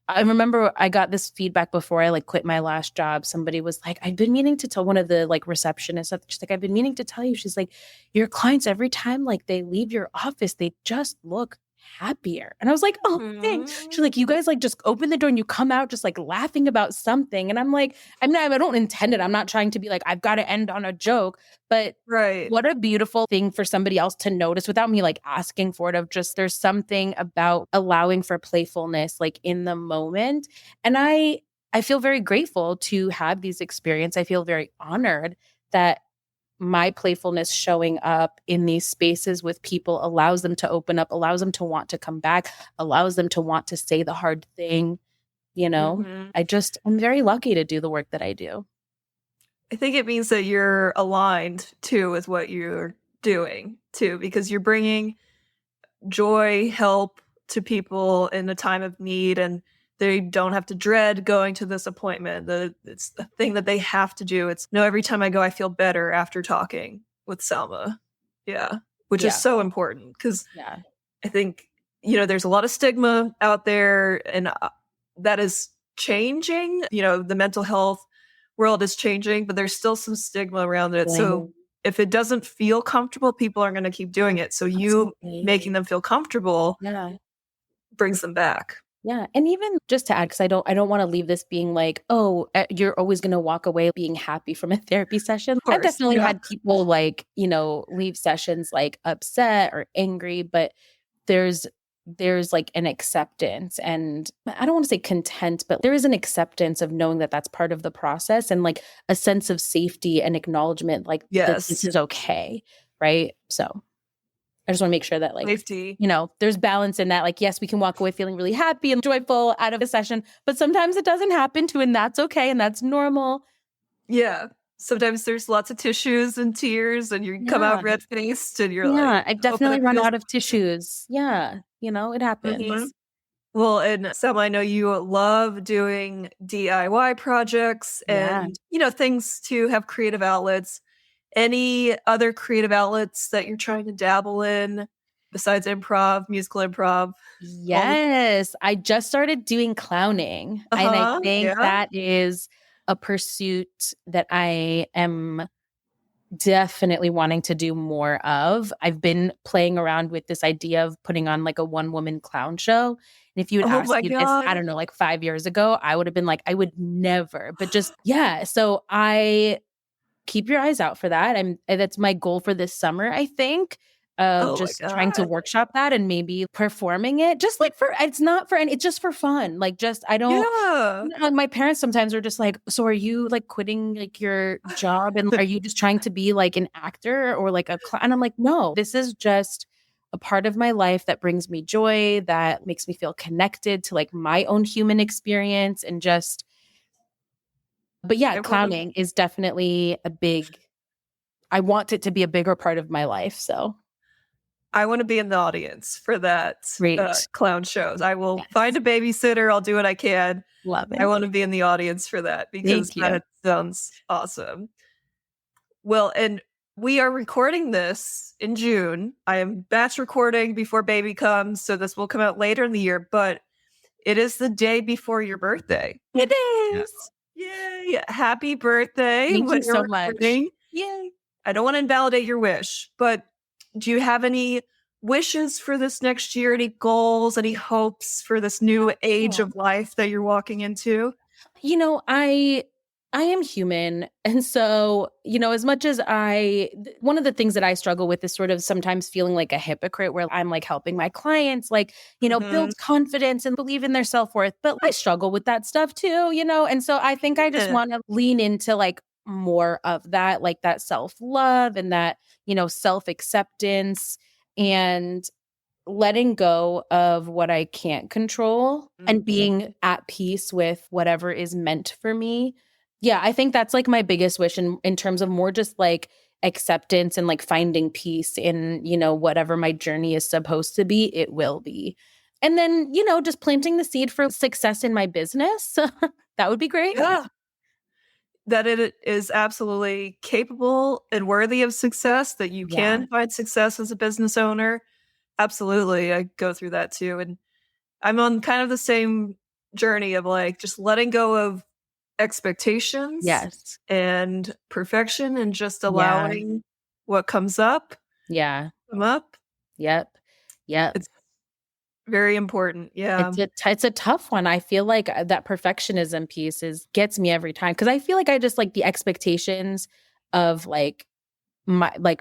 I remember I got this feedback before I like quit my last job. Somebody was like, I've been meaning to tell one of the like receptionists. She's like, I've been meaning to tell you. She's like, your clients, every time like they leave your office, they just look happier. And I was like, oh, thanks. She's like, you guys like just open the door and you come out just like laughing about something. And I'm like, I don't intend it. I'm not trying to be like, I've got to end on a joke, but Right. what a beautiful thing for somebody else to notice without me like asking for it, of just there's something about allowing for playfulness like in the moment. And I feel very grateful to have these experiences. I feel very honored that my playfulness showing up in these spaces with people allows them to open up, allows them to want to come back, allows them to want to say the hard thing. Mhm. I'm very lucky to do the work that I do. I think it means that you're aligned too with what you're doing too, because you're bringing joy, help to people in a time of need, and they don't have to dread going to this appointment. It's the thing that they have to do. It's no, every time I go, I feel better after talking with Salma. Yeah. Which is so important because I think, there's a lot of stigma out there and that is changing. The mental health world is changing, but there's still some stigma around it. So if it doesn't feel comfortable, people aren't going to keep doing it. So you making them feel comfortable brings them back. Yeah. And even just to add, because I don't want to leave this being like, oh, you're always going to walk away being happy from a therapy session. I've definitely had people like, leave sessions like upset or angry, but there's like an acceptance, and I don't want to say content, but there is an acceptance of knowing that that's part of the process and like a sense of safety and acknowledgement, like that this is okay. Right. So I just want to make sure that like, safety. There's balance in that. Like, yes, we can walk away feeling really happy and joyful out of a session, but sometimes it doesn't happen too, and that's okay. And that's normal. Yeah. Sometimes there's lots of tissues and tears and you come out Yeah. red-faced and you're like, Yeah. I've hoping definitely it run feels out of tissues. Yeah. It Mhm. happens. Well, and Selma, I know you love doing DIY projects Yeah. and, things to have creative outlets. Any other creative outlets that you're trying to dabble in besides improv, musical improv? All the Yes. I just started doing clowning. And I Uh-huh. think Yeah. that is a pursuit that I am definitely wanting to do more of. I've been playing around with this idea of putting on like a one woman clown show. And if you had Oh asked my me this, I God. don't know, like 5 years ago, I would have been like, I would never, but just, yeah. So I keep your eyes out for that. That's my goal for this summer, I think. Of Oh my just trying to God. workshop that and maybe performing it just like it's not for any, it's just for fun. Like, just, I don't, Yeah. my parents sometimes are just like, so are you like quitting like your job and are you just trying to be like an actor or like a clown? And I'm like, no, this is just a part of my life that brings me joy, that makes me feel connected to like my own human experience and just, but yeah, I wanna clowning is definitely I want it to be a bigger part of my life. So I wanna be in the audience for that, great. clown shows. I will find Yes. a babysitter, I'll do what I can. Love I it. wanna be in the audience for that because Thank you. that sounds awesome. Well, and we are recording this in June. I am batch recording before baby comes, so this will come out later in the year, but it is the day before your birthday. It Yeah. is. Yay! Happy birthday Thank when you you're so much. recording. Yay. I don't wanna invalidate your wish, but do you have any wishes for this next year? Any goals, any hopes for this new age Oh. of life that you're walking into? I am human. And so, as much as one of the things that I struggle with is sort of sometimes feeling like a hypocrite where I'm like helping my clients, like, Mhm. build confidence and believe in their self-worth. But I struggle with that stuff too, And so I think I just Yeah. want to lean into like more of that, like that self-love and that, self-acceptance and letting go of what I can't control and Mhm. being at peace with whatever is meant for me. Yeah, I think that's like my biggest wish in terms of more just like acceptance and like finding peace in, whatever my journey is supposed to be, it will be. And then, just planting the seed for success in my business. That would be great. Yeah. That it is absolutely capable and worthy of success, that you Yeah. can find success as a business owner. Absolutely, I go through that too, and I'm on kind of the same journey of, like, just letting go of expectations Yes. and perfection and just Yeah. allowing what comes up, Yeah. come up. Yep. Yep. It's very important, yeah. It's a tough one. I feel like that perfectionism piece is gets me every time because I feel like I just like the expectations of like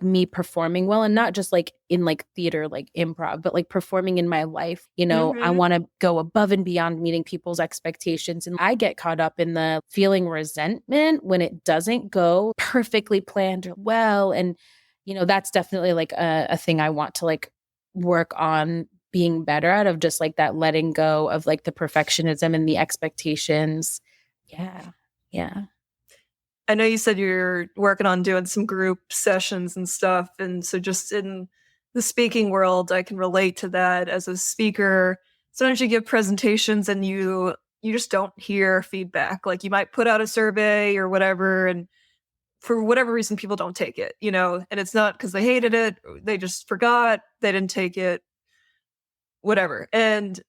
me performing well and not just like in like theater like improv but like performing in my life. I Mhm. want to go above and beyond meeting people's expectations and I get caught up in the feeling resentment when it doesn't go perfectly planned or well and that's definitely like a thing I want to like work on being better at of just like that letting go of like the perfectionism and the expectations. Yeah. Yeah. I know you said you're working on doing some group sessions and stuff, and so just in the speaking world, I can relate to that as a speaker. Sometimes you give presentations and you just don't hear feedback. Like you might put out a survey or whatever, and for whatever reason, people don't take it, and it's not because they hated it, they just forgot, they didn't take it, whatever. And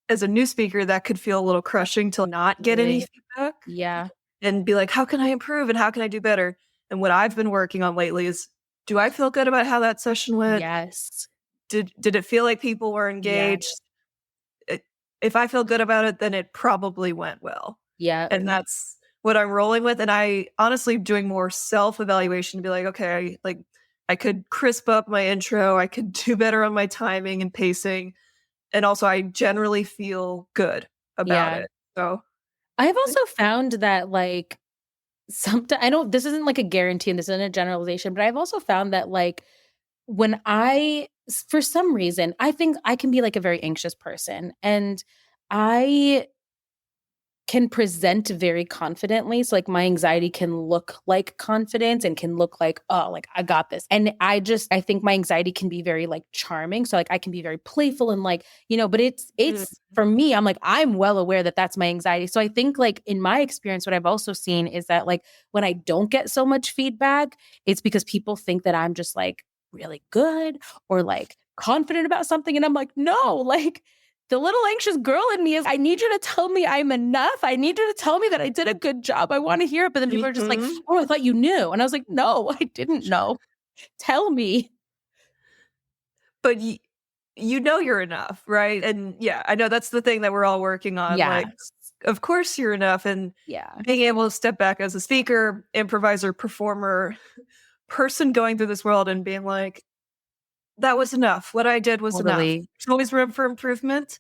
as a new speaker, that could feel a little crushing to not get any Absolutely. feedback Yeah. and be like, "How can I improve and how can I do better?" And what I've been working on lately is, do I feel good about how that session went? Yes. Did it feel like people were Yeah. engaged? It If I feel good about it, then it probably went well. Yeah. And that's what I'm rolling with, and I honestly doing more self-evaluation to be like, "Okay, like, I could crisp up my intro, I could do better on my timing and pacing," and also I generally feel good about Yeah. it. So, I've also found that like sometimes I don't this isn't like a guarantee and this isn't a generalization, but I've also found that like when for some reason, I think I can be like a very anxious person and I can present very confidently. So like my anxiety can look like confidence and can look like, oh, like I got this. And I think my anxiety can be very like charming. So like I can be very playful and like, but it's for me, I'm like, I'm well aware that that's my anxiety. So I think like in my experience, what I've also seen is that like when I don't get so much feedback, it's because people think that I'm just like really good or like confident about something. And I'm like, no, like the little anxious girl in me is, I need you to tell me I'm enough. I need you to tell me that I did a good job. I want to hear it. But then people are just like, oh, I thought you knew. And I was like, no, I didn't know. Tell me. But you know you're enough, right? And yeah, I know that's the thing that we're all working on. Yeah. Like, of course you're enough. And being able to step back as a speaker, improviser, performer, person going through this world and being like, that was enough. What I did was enough. There's always room for improvement,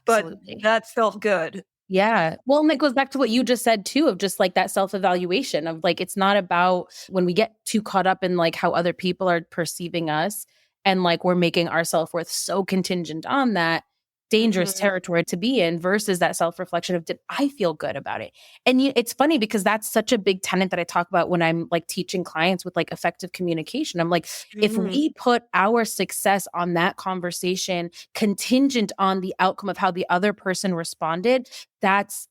but that felt good. Yeah. Well, and it goes back to what you just said too, of just like that self-evaluation of like, it's not about when we get too caught up in like how other people are perceiving us and like we're making our self-worth so contingent on that. Dangerous territory to be in versus that self-reflection of, did I feel good about it? And it's funny because that's such a big tenet that I talk about when I'm like teaching clients with like effective communication. I'm like, if we put our success on that conversation contingent on the outcome of how the other person responded, that's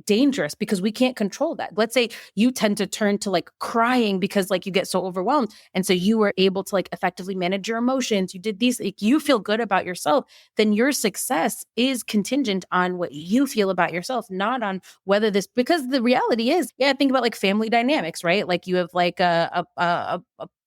dangerous because we can't control that. Let's say you tend to turn to like crying because like you get so overwhelmed. And so you were able to like effectively manage your emotions. You did these, like you feel good about yourself, then your success is contingent on what you feel about yourself, not on whether this, because the reality is, think about like family dynamics, right? Like you have like a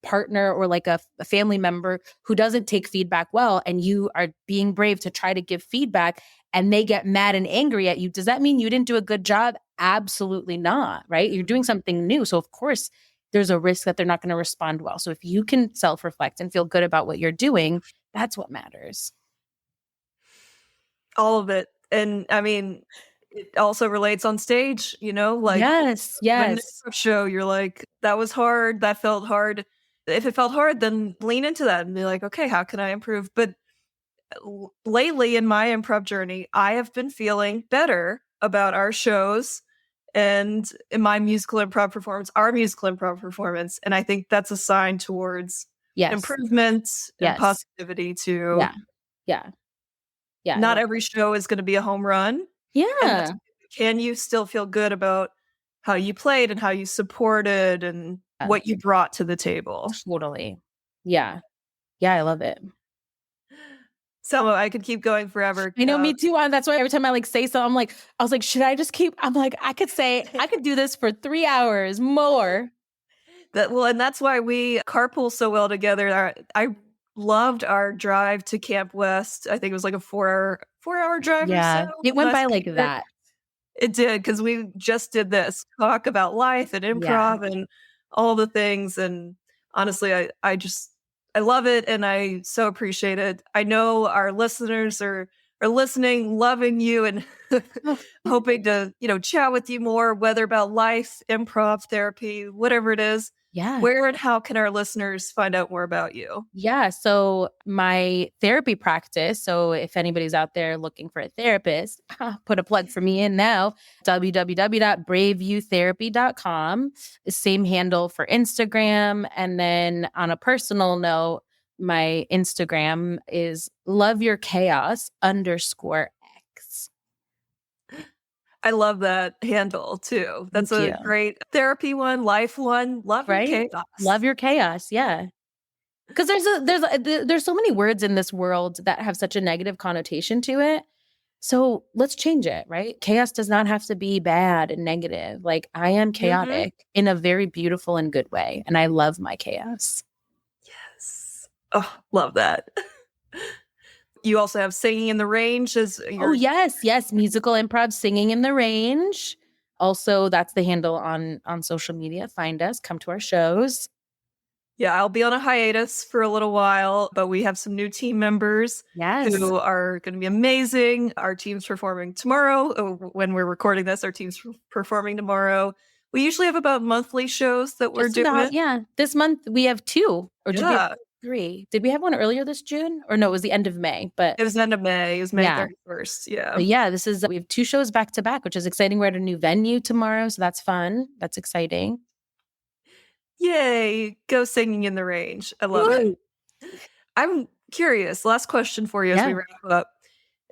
partner or like a family member who doesn't take feedback well, and you are being brave to try to give feedback and they get mad and angry at you. Does that mean you didn't do a good job? Absolutely not, right? You're doing something new. So of course there's a risk that they're not going to respond well. So if you can self-reflect and feel good about what you're doing, that's what matters. All of it. And I mean, it also relates on stage, like yes. Show, you're like, that was hard. That felt hard. If it felt hard, then lean into that and be like, okay, how can I improve? But lately in my improv journey, I have been feeling better about our shows and in my musical improv performance, our musical improv performance. And I think that's a sign towards improvement and positivity too. Yeah. Not every show is going to be a home run. Yeah. Can you still feel good about how you played and how you supported and what you brought to the table? Totally. Yeah. I love it. Selma, I could keep going forever. I know, me too. That's why every time I like say something, I was like, should I just keep? I'm like, I could do this for 3 hours more. And that's why we carpool so well together. I loved our drive to Camp West. I think it was like a 4-hour drive. Yeah, or so. It went by like that. It did, because we just did this talk about life and improv and all the things. And honestly, I love it, and I so appreciate it. I know our listeners are listening, loving you, and hoping to, chat with you more, whether about life, improv, therapy, whatever it is. Yeah. Where and how can our listeners find out more about you? Yeah. So my therapy practice. So if anybody's out there looking for a therapist, put a plug for me in now, www.braveyoutherapy.com. Same handle for Instagram. And then on a personal note, my Instagram is loveyourchaos_X. I love that handle too. That's a great therapy one, life one. Love your chaos. Love your chaos. Yeah. Because there's so many words in this world that have such a negative connotation to it. So let's change it, right? Chaos does not have to be bad and negative. Like, I am chaotic in a very beautiful and good way. And I love my chaos. Yes. Oh, love that. You also have Singing in the Range as your... Oh, yes. Musical improv, Singing in the Range. Also, that's the handle on social media. Find us, come to our shows. Yeah, I'll be on a hiatus for a little while, but we have some new team members who are going to be amazing. Our team's performing tomorrow. When we're recording this, our team's performing tomorrow. We usually have about monthly shows that we're doing. This month we have 2. agree. Did we have one earlier this June? Or no, it was the end of May. But It was end of May. It was May yeah. 31st. Yeah. But yeah, we have 2 shows back to back, which is exciting. We're at a new venue tomorrow, so that's fun. That's exciting. Yay. Go singing in the range. I love Woo! it. I'm curious. Last question for you as we Yeah. wrap up.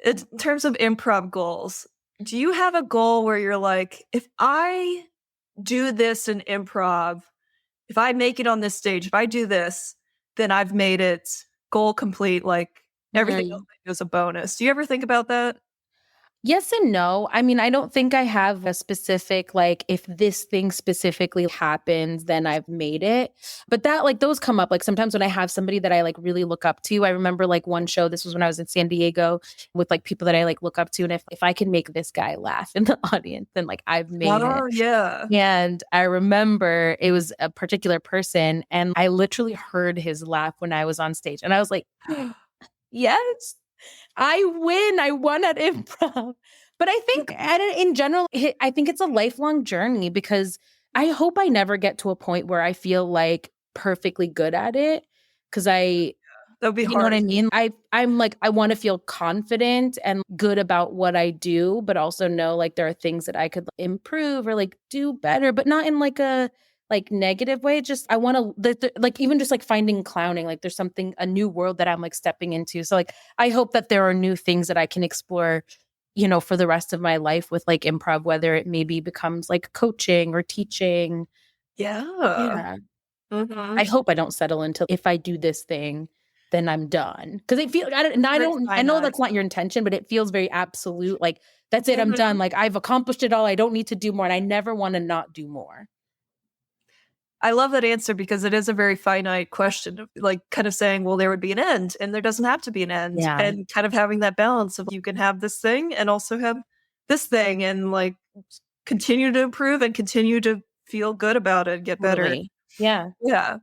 In terms of improv goals, do you have a goal where you're like, if I do this in improv, if I make it on this stage, if I do this, then I've made it goal complete, like everything else is a bonus. Do you ever think about that? Yes and no. I mean, I don't think I have a specific, like, if this thing specifically happens, then I've made it. But that, like, those come up. Like, sometimes when I have somebody that I, like, really look up to, I remember, like, one show, this was when I was in San Diego with, like, people that I, like, look up to. And if I can make this guy laugh in the audience, then, like, I've made Oh, it. yeah. And I remember it was a particular person, and I literally heard his laugh when I was on stage. And I was like, yes. I win. I won at improv. But I think in general, I think it's a lifelong journey because I hope I never get to a point where I feel like perfectly good at it. Because That would be you hard. know what I mean? I'm like, I want to feel confident and good about what I do, but also know like there are things that I could improve or like do better, but not in like a like negative way. Just I want to like even just like finding clowning, like there's a new world that I'm like stepping into. So like I hope that there are new things that I can explore, you know, for the rest of my life with like improv, whether it maybe becomes like coaching or teaching. Yeah. Yeah. Mhm. I hope I don't settle into if I do this thing, then I'm done. Because it feels I know finite. that's not your intention, but it feels very absolute. Like that's it, I'm Mhm. done. Like I've accomplished it all. I don't need to do more. And I never want to not do more. I love that answer because it is a very finite question of like kind of saying, well, there would be an end and there doesn't have to be an end. Yeah. And kind of having that balance of you can have this thing and also have this thing and like continue to improve and continue to feel good about it, get better. Totally. Yeah. Yeah.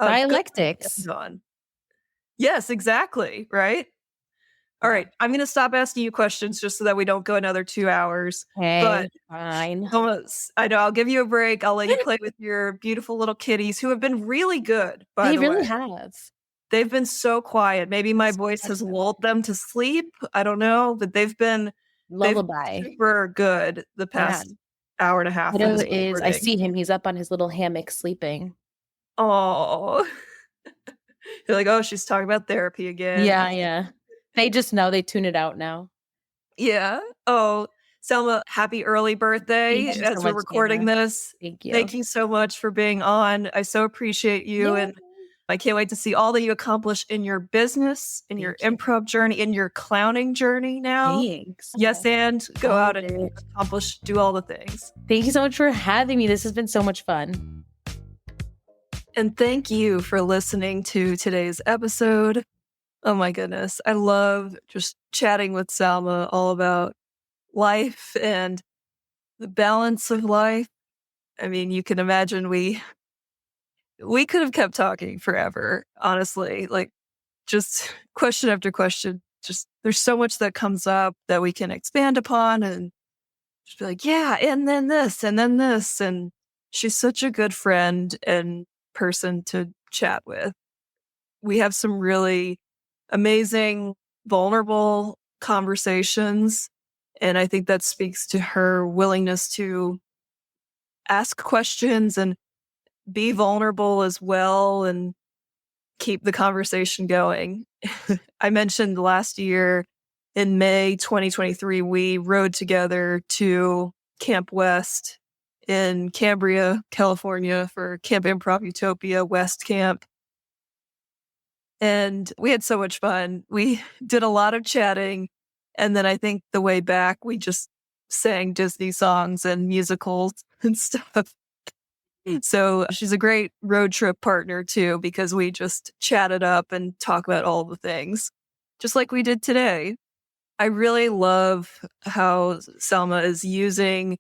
Good Dialectics. on. Yes, exactly. Right. All right. I'm going to stop asking you questions just so that we don't go another 2 hours. Okay. But Fine. almost, I know I'll give you a break. I'll let you play with your beautiful little kitties who have been really good, by They the really way. have. They've been so quiet. Maybe my voice has lulled them to sleep. I don't know, but they've been Lullaby. super good the past hour and a half. Widow is I see him. He's up on his little hammock sleeping. Oh, you're like, oh, she's talking about therapy again. Yeah. They just know they tune it out now. Yeah. Oh, Selma, happy early birthday Thank you as so we're much, recording Dana. this. Thank you. Thank you so much for being on. I so appreciate you. Yeah. And I can't wait to see all that you accomplish in your business, in your improv journey, in your clowning journey now. Thanks. Yes, and go out and accomplish, do all the things. Thank you so much for having me. This has been so much fun. And thank you for listening to today's episode. Oh my goodness. I love just chatting with Salma all about life and the balance of life. I mean, you can imagine we could have kept talking forever, honestly. Like just question after question. Just there's so much that comes up that we can expand upon and just be like, yeah, and then this and then this. And she's such a good friend and person to chat with. We have some really amazing, vulnerable conversations. And I think that speaks to her willingness to ask questions and be vulnerable as well and keep the conversation going. I mentioned last year in May 2023, we rode together to Camp West in Cambria, California for Camp Improv Utopia West Camp. And we had so much fun. We did a lot of chatting. And then I think the way back, we just sang Disney songs and musicals and stuff. So she's a great road trip partner too, because we just chatted up and talk about all the things, just like we did today. I really love how Salma is using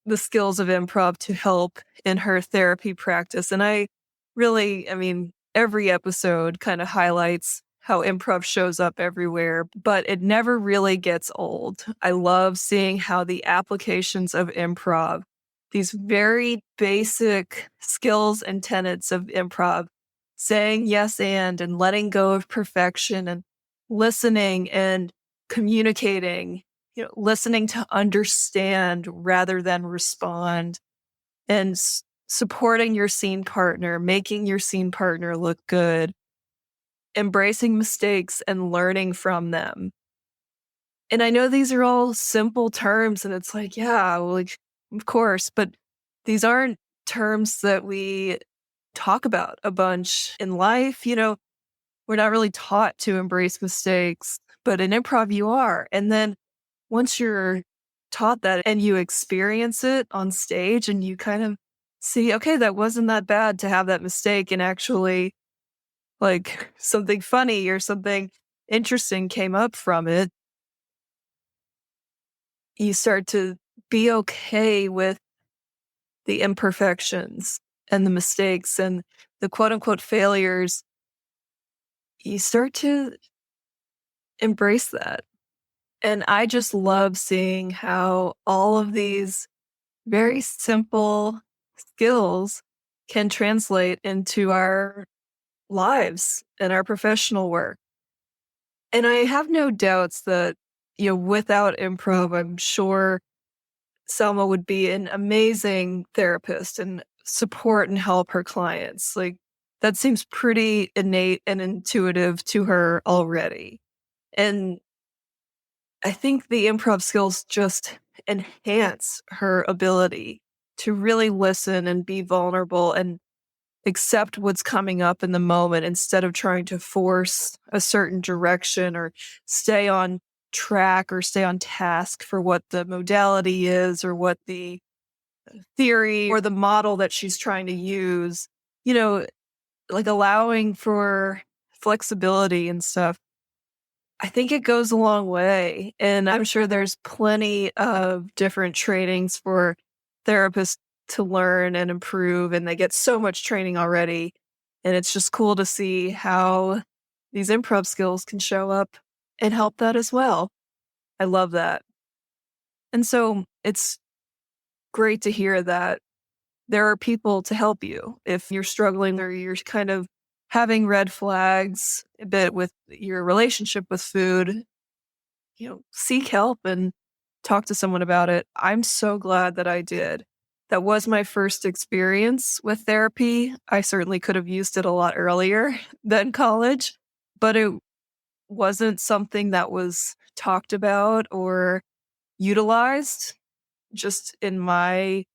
the skills of improv to help in her therapy practice. And I mean, every episode kind of highlights how improv shows up everywhere, but it never really gets old. I love seeing how the applications of improv, these very basic skills and tenets of improv, saying yes and letting go of perfection and listening and communicating, listening to understand rather than respond, and supporting your scene partner, making your scene partner look good, embracing mistakes and learning from them. And I know these are all simple terms, and it's like, yeah, well, like, of course, but these aren't terms that we talk about a bunch in life. We're not really taught to embrace mistakes, but in improv, you are. And then once you're taught that and you experience it on stage and you kind of see, okay, that wasn't that bad to have that mistake, and actually, like, something funny or something interesting came up from it, you start to be okay with the imperfections and the mistakes and the quote unquote failures. You start to embrace that. And I just love seeing how all of these very simple skills can translate into our lives and our professional work. And I have no doubts that, without improv, I'm sure Selma would be an amazing therapist and support and help her clients. Like, that seems pretty innate and intuitive to her already. And I think the improv skills just enhance her ability to really listen and be vulnerable and accept what's coming up in the moment instead of trying to force a certain direction or stay on track or stay on task for what the modality is or what the theory or the model that she's trying to use, like allowing for flexibility and stuff. I think it goes a long way. And I'm sure there's plenty of different trainings for therapists to learn and improve, and they get so much training already. And it's just cool to see how these improv skills can show up and help that as well. I love that. And so it's great to hear that there are people to help you if you're struggling or you're kind of having red flags a bit with your relationship with food. Seek help and talk to someone about it. I'm so glad that I did. That was my first experience with therapy. I certainly could have used it a lot earlier than college, but it wasn't something that was talked about or utilized just in my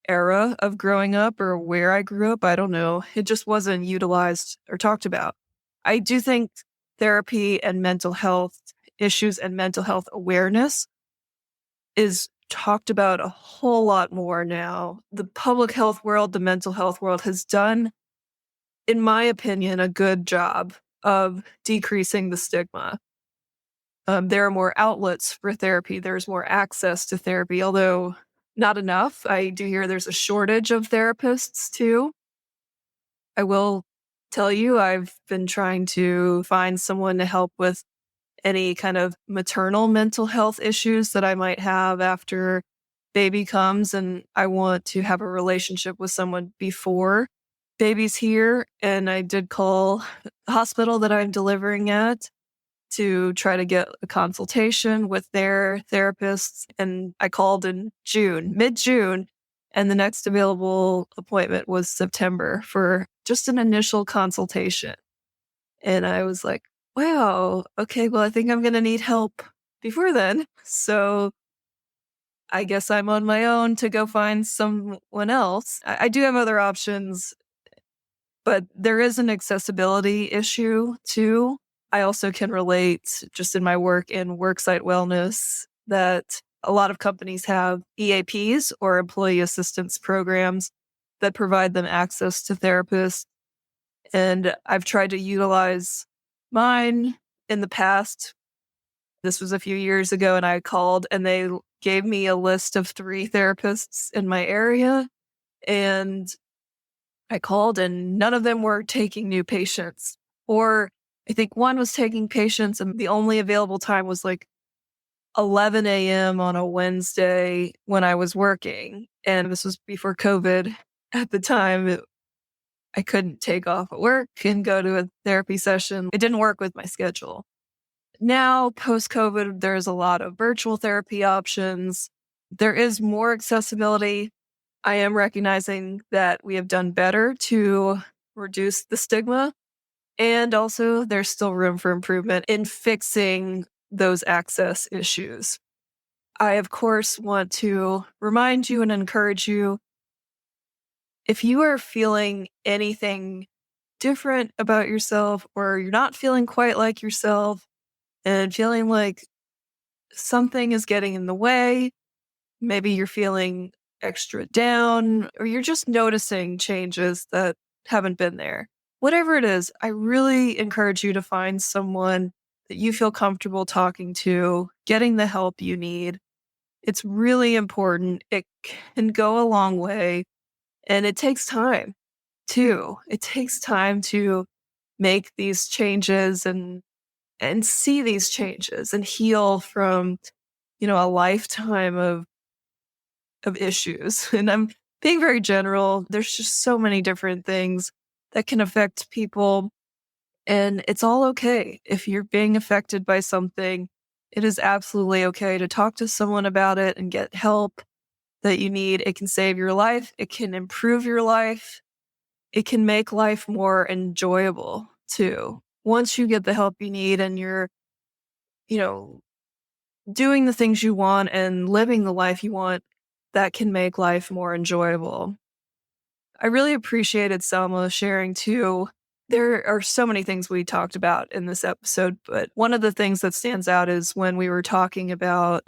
era of growing up or where I grew up. I don't know. It just wasn't utilized or talked about. I do think therapy and mental health issues and mental health awareness is talked about a whole lot more now. The public health world, the mental health world has done, in my opinion, a good job of decreasing the stigma. There are more outlets for therapy. There's more access to therapy, although not enough. I do hear there's a shortage of therapists too. I will tell you, I've been trying to find someone to help with any kind of maternal mental health issues that I might have after baby comes. And I want to have a relationship with someone before baby's here. And I did call the hospital that I'm delivering at to try to get a consultation with their therapists. And I called in mid-June, and the next available appointment was September for just an initial consultation. And I was like, wow, okay, well, I think I'm going to need help before then. So I guess I'm on my own to go find someone else. I do have other options, but there is an accessibility issue too. I also can relate just in my work in worksite wellness that a lot of companies have EAPs or employee assistance programs that provide them access to therapists. And I've tried to utilize mine in the past. This was a few years ago, and I called and they gave me a list of 3 therapists in my area. And I called and none of them were taking new patients. Or I think one was taking patients and the only available time was like 11 a.m. on a Wednesday when I was working. And this was before COVID at the time. I couldn't take off at work and go to a therapy session. It didn't work with my schedule. Now, post-COVID, there's a lot of virtual therapy options. There is more accessibility. I am recognizing that we have done better to reduce the stigma. And also, there's still room for improvement in fixing those access issues. I, of course, want to remind you and encourage you, if you are feeling anything different about yourself, or you're not feeling quite like yourself and feeling like something is getting in the way, maybe you're feeling extra down, or you're just noticing changes that haven't been there. Whatever it is, I really encourage you to find someone that you feel comfortable talking to, getting the help you need. It's really important. It can go a long way, and it takes time too. It takes time to make these changes and see these changes and heal from, a lifetime of issues. And I'm being very general. There's just so many different things that can affect people. And it's all okay. If you're being affected by something, it is absolutely okay to talk to someone about it and get help that you need. It can save your life. It can improve your life. It can make life more enjoyable too. Once you get the help you need and you're, doing the things you want and living the life you want, that can make life more enjoyable. I really appreciated Salma sharing too. There are so many things we talked about in this episode, but one of the things that stands out is when we were talking about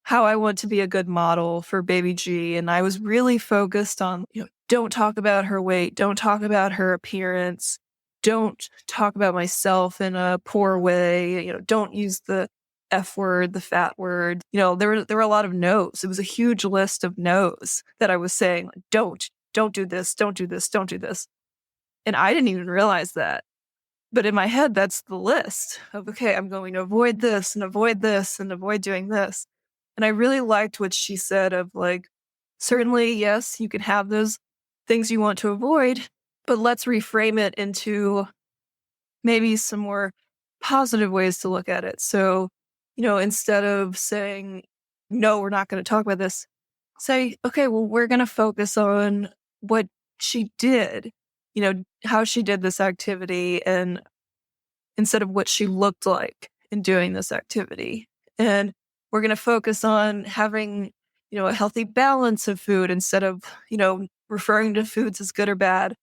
how I want to be a good model for baby G. And I was really focused on, don't talk about her weight, don't talk about her appearance, don't talk about myself in a poor way, don't use the F word, the fat word. There were a lot of no's. It was a huge list of no's that I was saying, like, don't do this, don't do this, don't do this. And I didn't even realize that. But in my head, that's the list of, okay, I'm going to avoid this and avoid this and avoid doing this. And I really liked what she said of like, certainly, yes, you can have those things you want to avoid, but let's reframe it into maybe some more positive ways to look at it. So, instead of saying, no, we're not going to talk about this, say, okay, well, we're going to focus on what she did, how she did this activity, and instead of what she looked like in doing this activity. And we're going to focus on having, a healthy balance of food instead of, referring to foods as good or bad.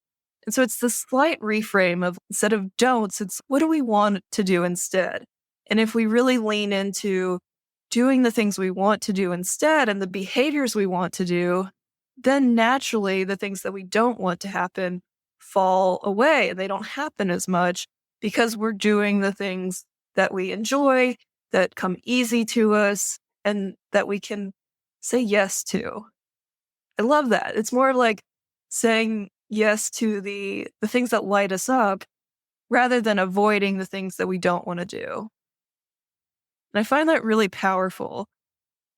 And so it's this slight reframe of, instead of don'ts, it's what do we want to do instead? And if we really lean into doing the things we want to do instead and the behaviors we want to do, then naturally the things that we don't want to happen fall away and they don't happen as much because we're doing the things that we enjoy, that come easy to us, and that we can say yes to. I love that. It's more like saying yes to the things that light us up rather than avoiding the things that we don't want to do. And I find that really powerful.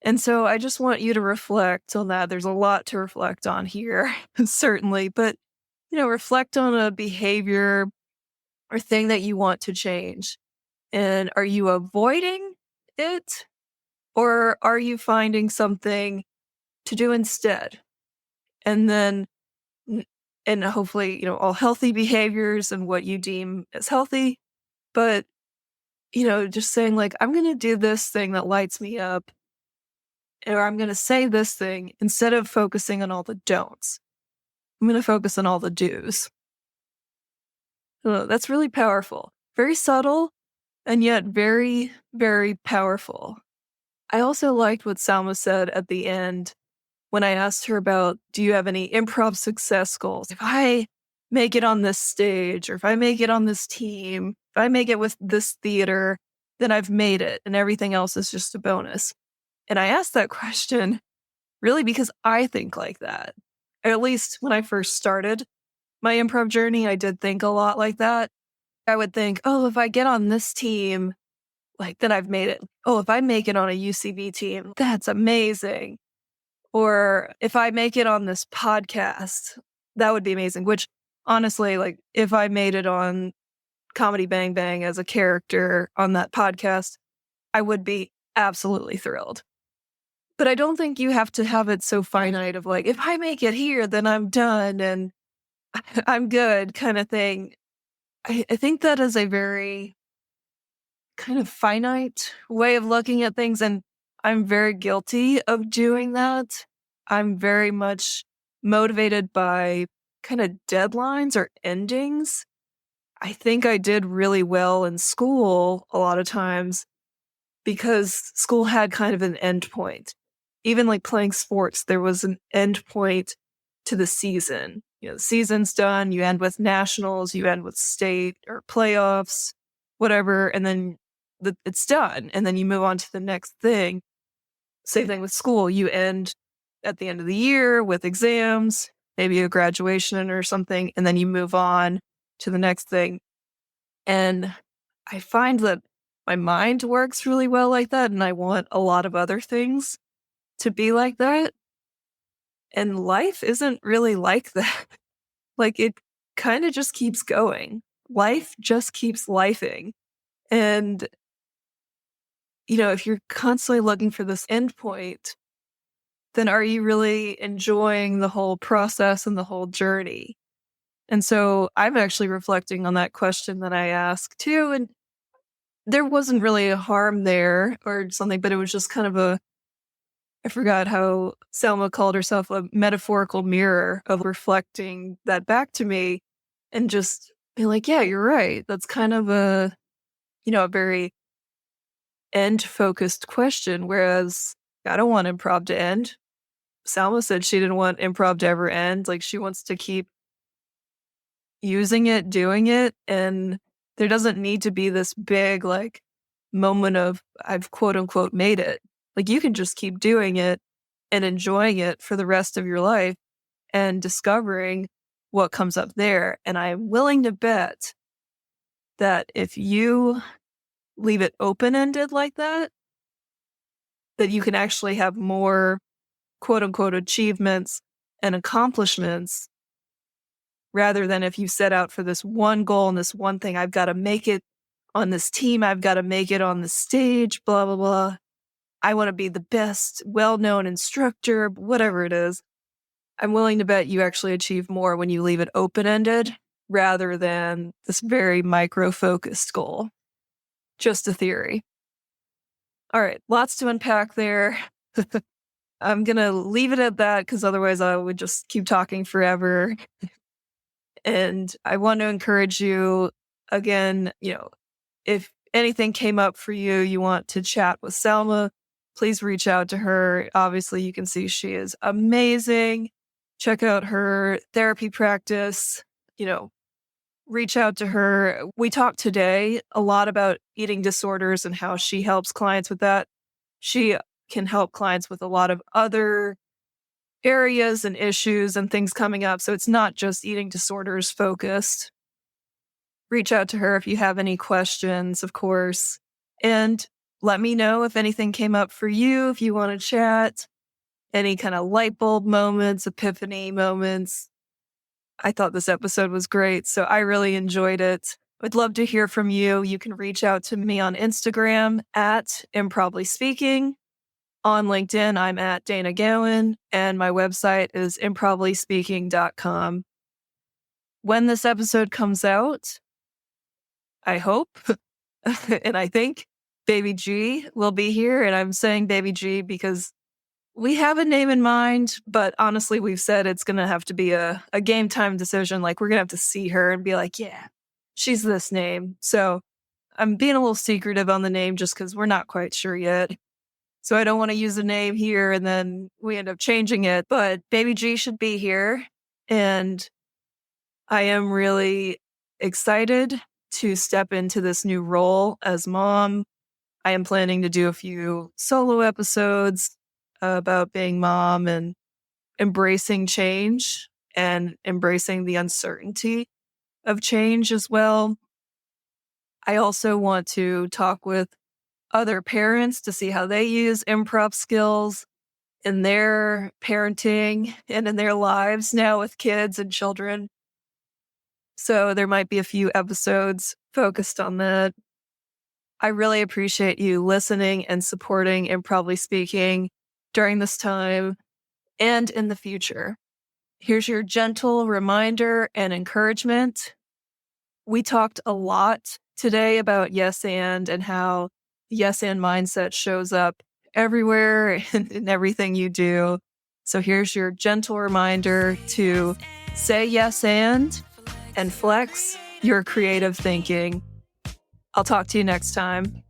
And so I just want you to reflect on that. There's a lot to reflect on here, certainly, but, reflect on a behavior or thing that you want to change. And are you avoiding it, or are you finding something to do instead? And then, and hopefully, all healthy behaviors and what you deem as healthy, but, just saying like, I'm going to do this thing that lights me up, or I'm going to say this thing instead of focusing on all the don'ts. I'm going to focus on all the do's. That's really powerful. Very subtle, and yet very, very powerful. I also liked what Salma said at the end when I asked her about, do you have any improv success goals? If I make it on this stage, or if I make it on this team, if I make it with this theater, then I've made it and everything else is just a bonus. And I asked that question really because I think like that. At least when I first started my improv journey, I did think a lot like that. I would think, oh, if I get on this team, like, then I've made it. Oh, if I make it on a UCB team, that's amazing. Or if I make it on this podcast, that would be amazing, which honestly, like if I made it on Comedy Bang Bang as a character on that podcast, I would be absolutely thrilled. But I don't think you have to have it so finite of like, if I make it here, then I'm done and I'm good kind of thing. I think that is a very kind of finite way of looking at things. And I'm very guilty of doing that. I'm very much motivated by kind of deadlines or endings. I think I did really well in school a lot of times because school had kind of an end point. Even like playing sports, there was an end point to the season. The season's done, you end with nationals, you end with state or playoffs, whatever, and then it's done. And then you move on to the next thing. Same thing with school. You end at the end of the year with exams, maybe a graduation or something, and then you move on to the next thing. And I find that my mind works really well like that, and I want a lot of other things to be like that. And life isn't really like that. Like it kind of just keeps going. Life just keeps lifing. And, if you're constantly looking for this end point, then are you really enjoying the whole process and the whole journey? And so I'm actually reflecting on that question that I asked too. And there wasn't really a harm there or something, but it was just kind of I forgot how Salma called herself, a metaphorical mirror of reflecting that back to me and just being like, yeah, you're right. That's kind of a very end focused question. Whereas I don't want improv to end. Salma said she didn't want improv to ever end. Like she wants to keep using it, doing it. And there doesn't need to be this big like moment of I've quote unquote made it. Like you can just keep doing it and enjoying it for the rest of your life and discovering what comes up there. And I'm willing to bet that if you leave it open-ended like that you can actually have more quote unquote achievements and accomplishments rather than if you set out for this one goal and this one thing. I've got to make it on this team. I've got to make it on the stage, blah, blah, blah. I want to be the best, well-known instructor, whatever it is. I'm willing to bet you actually achieve more when you leave it open-ended rather than this very micro-focused goal. Just a theory. All right, lots to unpack there. I'm going to leave it at that because otherwise I would just keep talking forever. And I want to encourage you, again, if anything came up for you, you want to chat with Salma, please reach out to her. Obviously, you can see she is amazing. Check out her therapy practice, reach out to her. We talked today a lot about eating disorders and how she helps clients with that. She can help clients with a lot of other areas and issues and things coming up. So it's not just eating disorders focused. Reach out to her if you have any questions, of course. And let me know if anything came up for you, if you want to chat, any kind of light bulb moments, epiphany moments. I thought this episode was great, so I really enjoyed it. I'd love to hear from you. You can reach out to me on Instagram at Improvly Speaking. On LinkedIn, I'm at Dana Gowan, and my website is improvryspeaking.com. When this episode comes out, I hope, and I think, Baby G will be here. And I'm saying Baby G because we have a name in mind, but honestly, we've said it's going to have to be a game time decision. Like we're going to have to see her and be like, yeah, she's this name. So I'm being a little secretive on the name just because we're not quite sure yet. So I don't want to use the name here and then we end up changing it. But Baby G should be here. And I am really excited to step into this new role as mom. I am planning to do a few solo episodes about being mom and embracing change and embracing the uncertainty of change as well. I also want to talk with other parents to see how they use improv skills in their parenting and in their lives now with kids and children. So there might be a few episodes focused on that. I really appreciate you listening and supporting Improvly Speaking during this time and in the future. Here's your gentle reminder and encouragement. We talked a lot today about yes and how yes and mindset shows up everywhere in everything you do. So here's your gentle reminder to say yes and flex your creative thinking. I'll talk to you next time.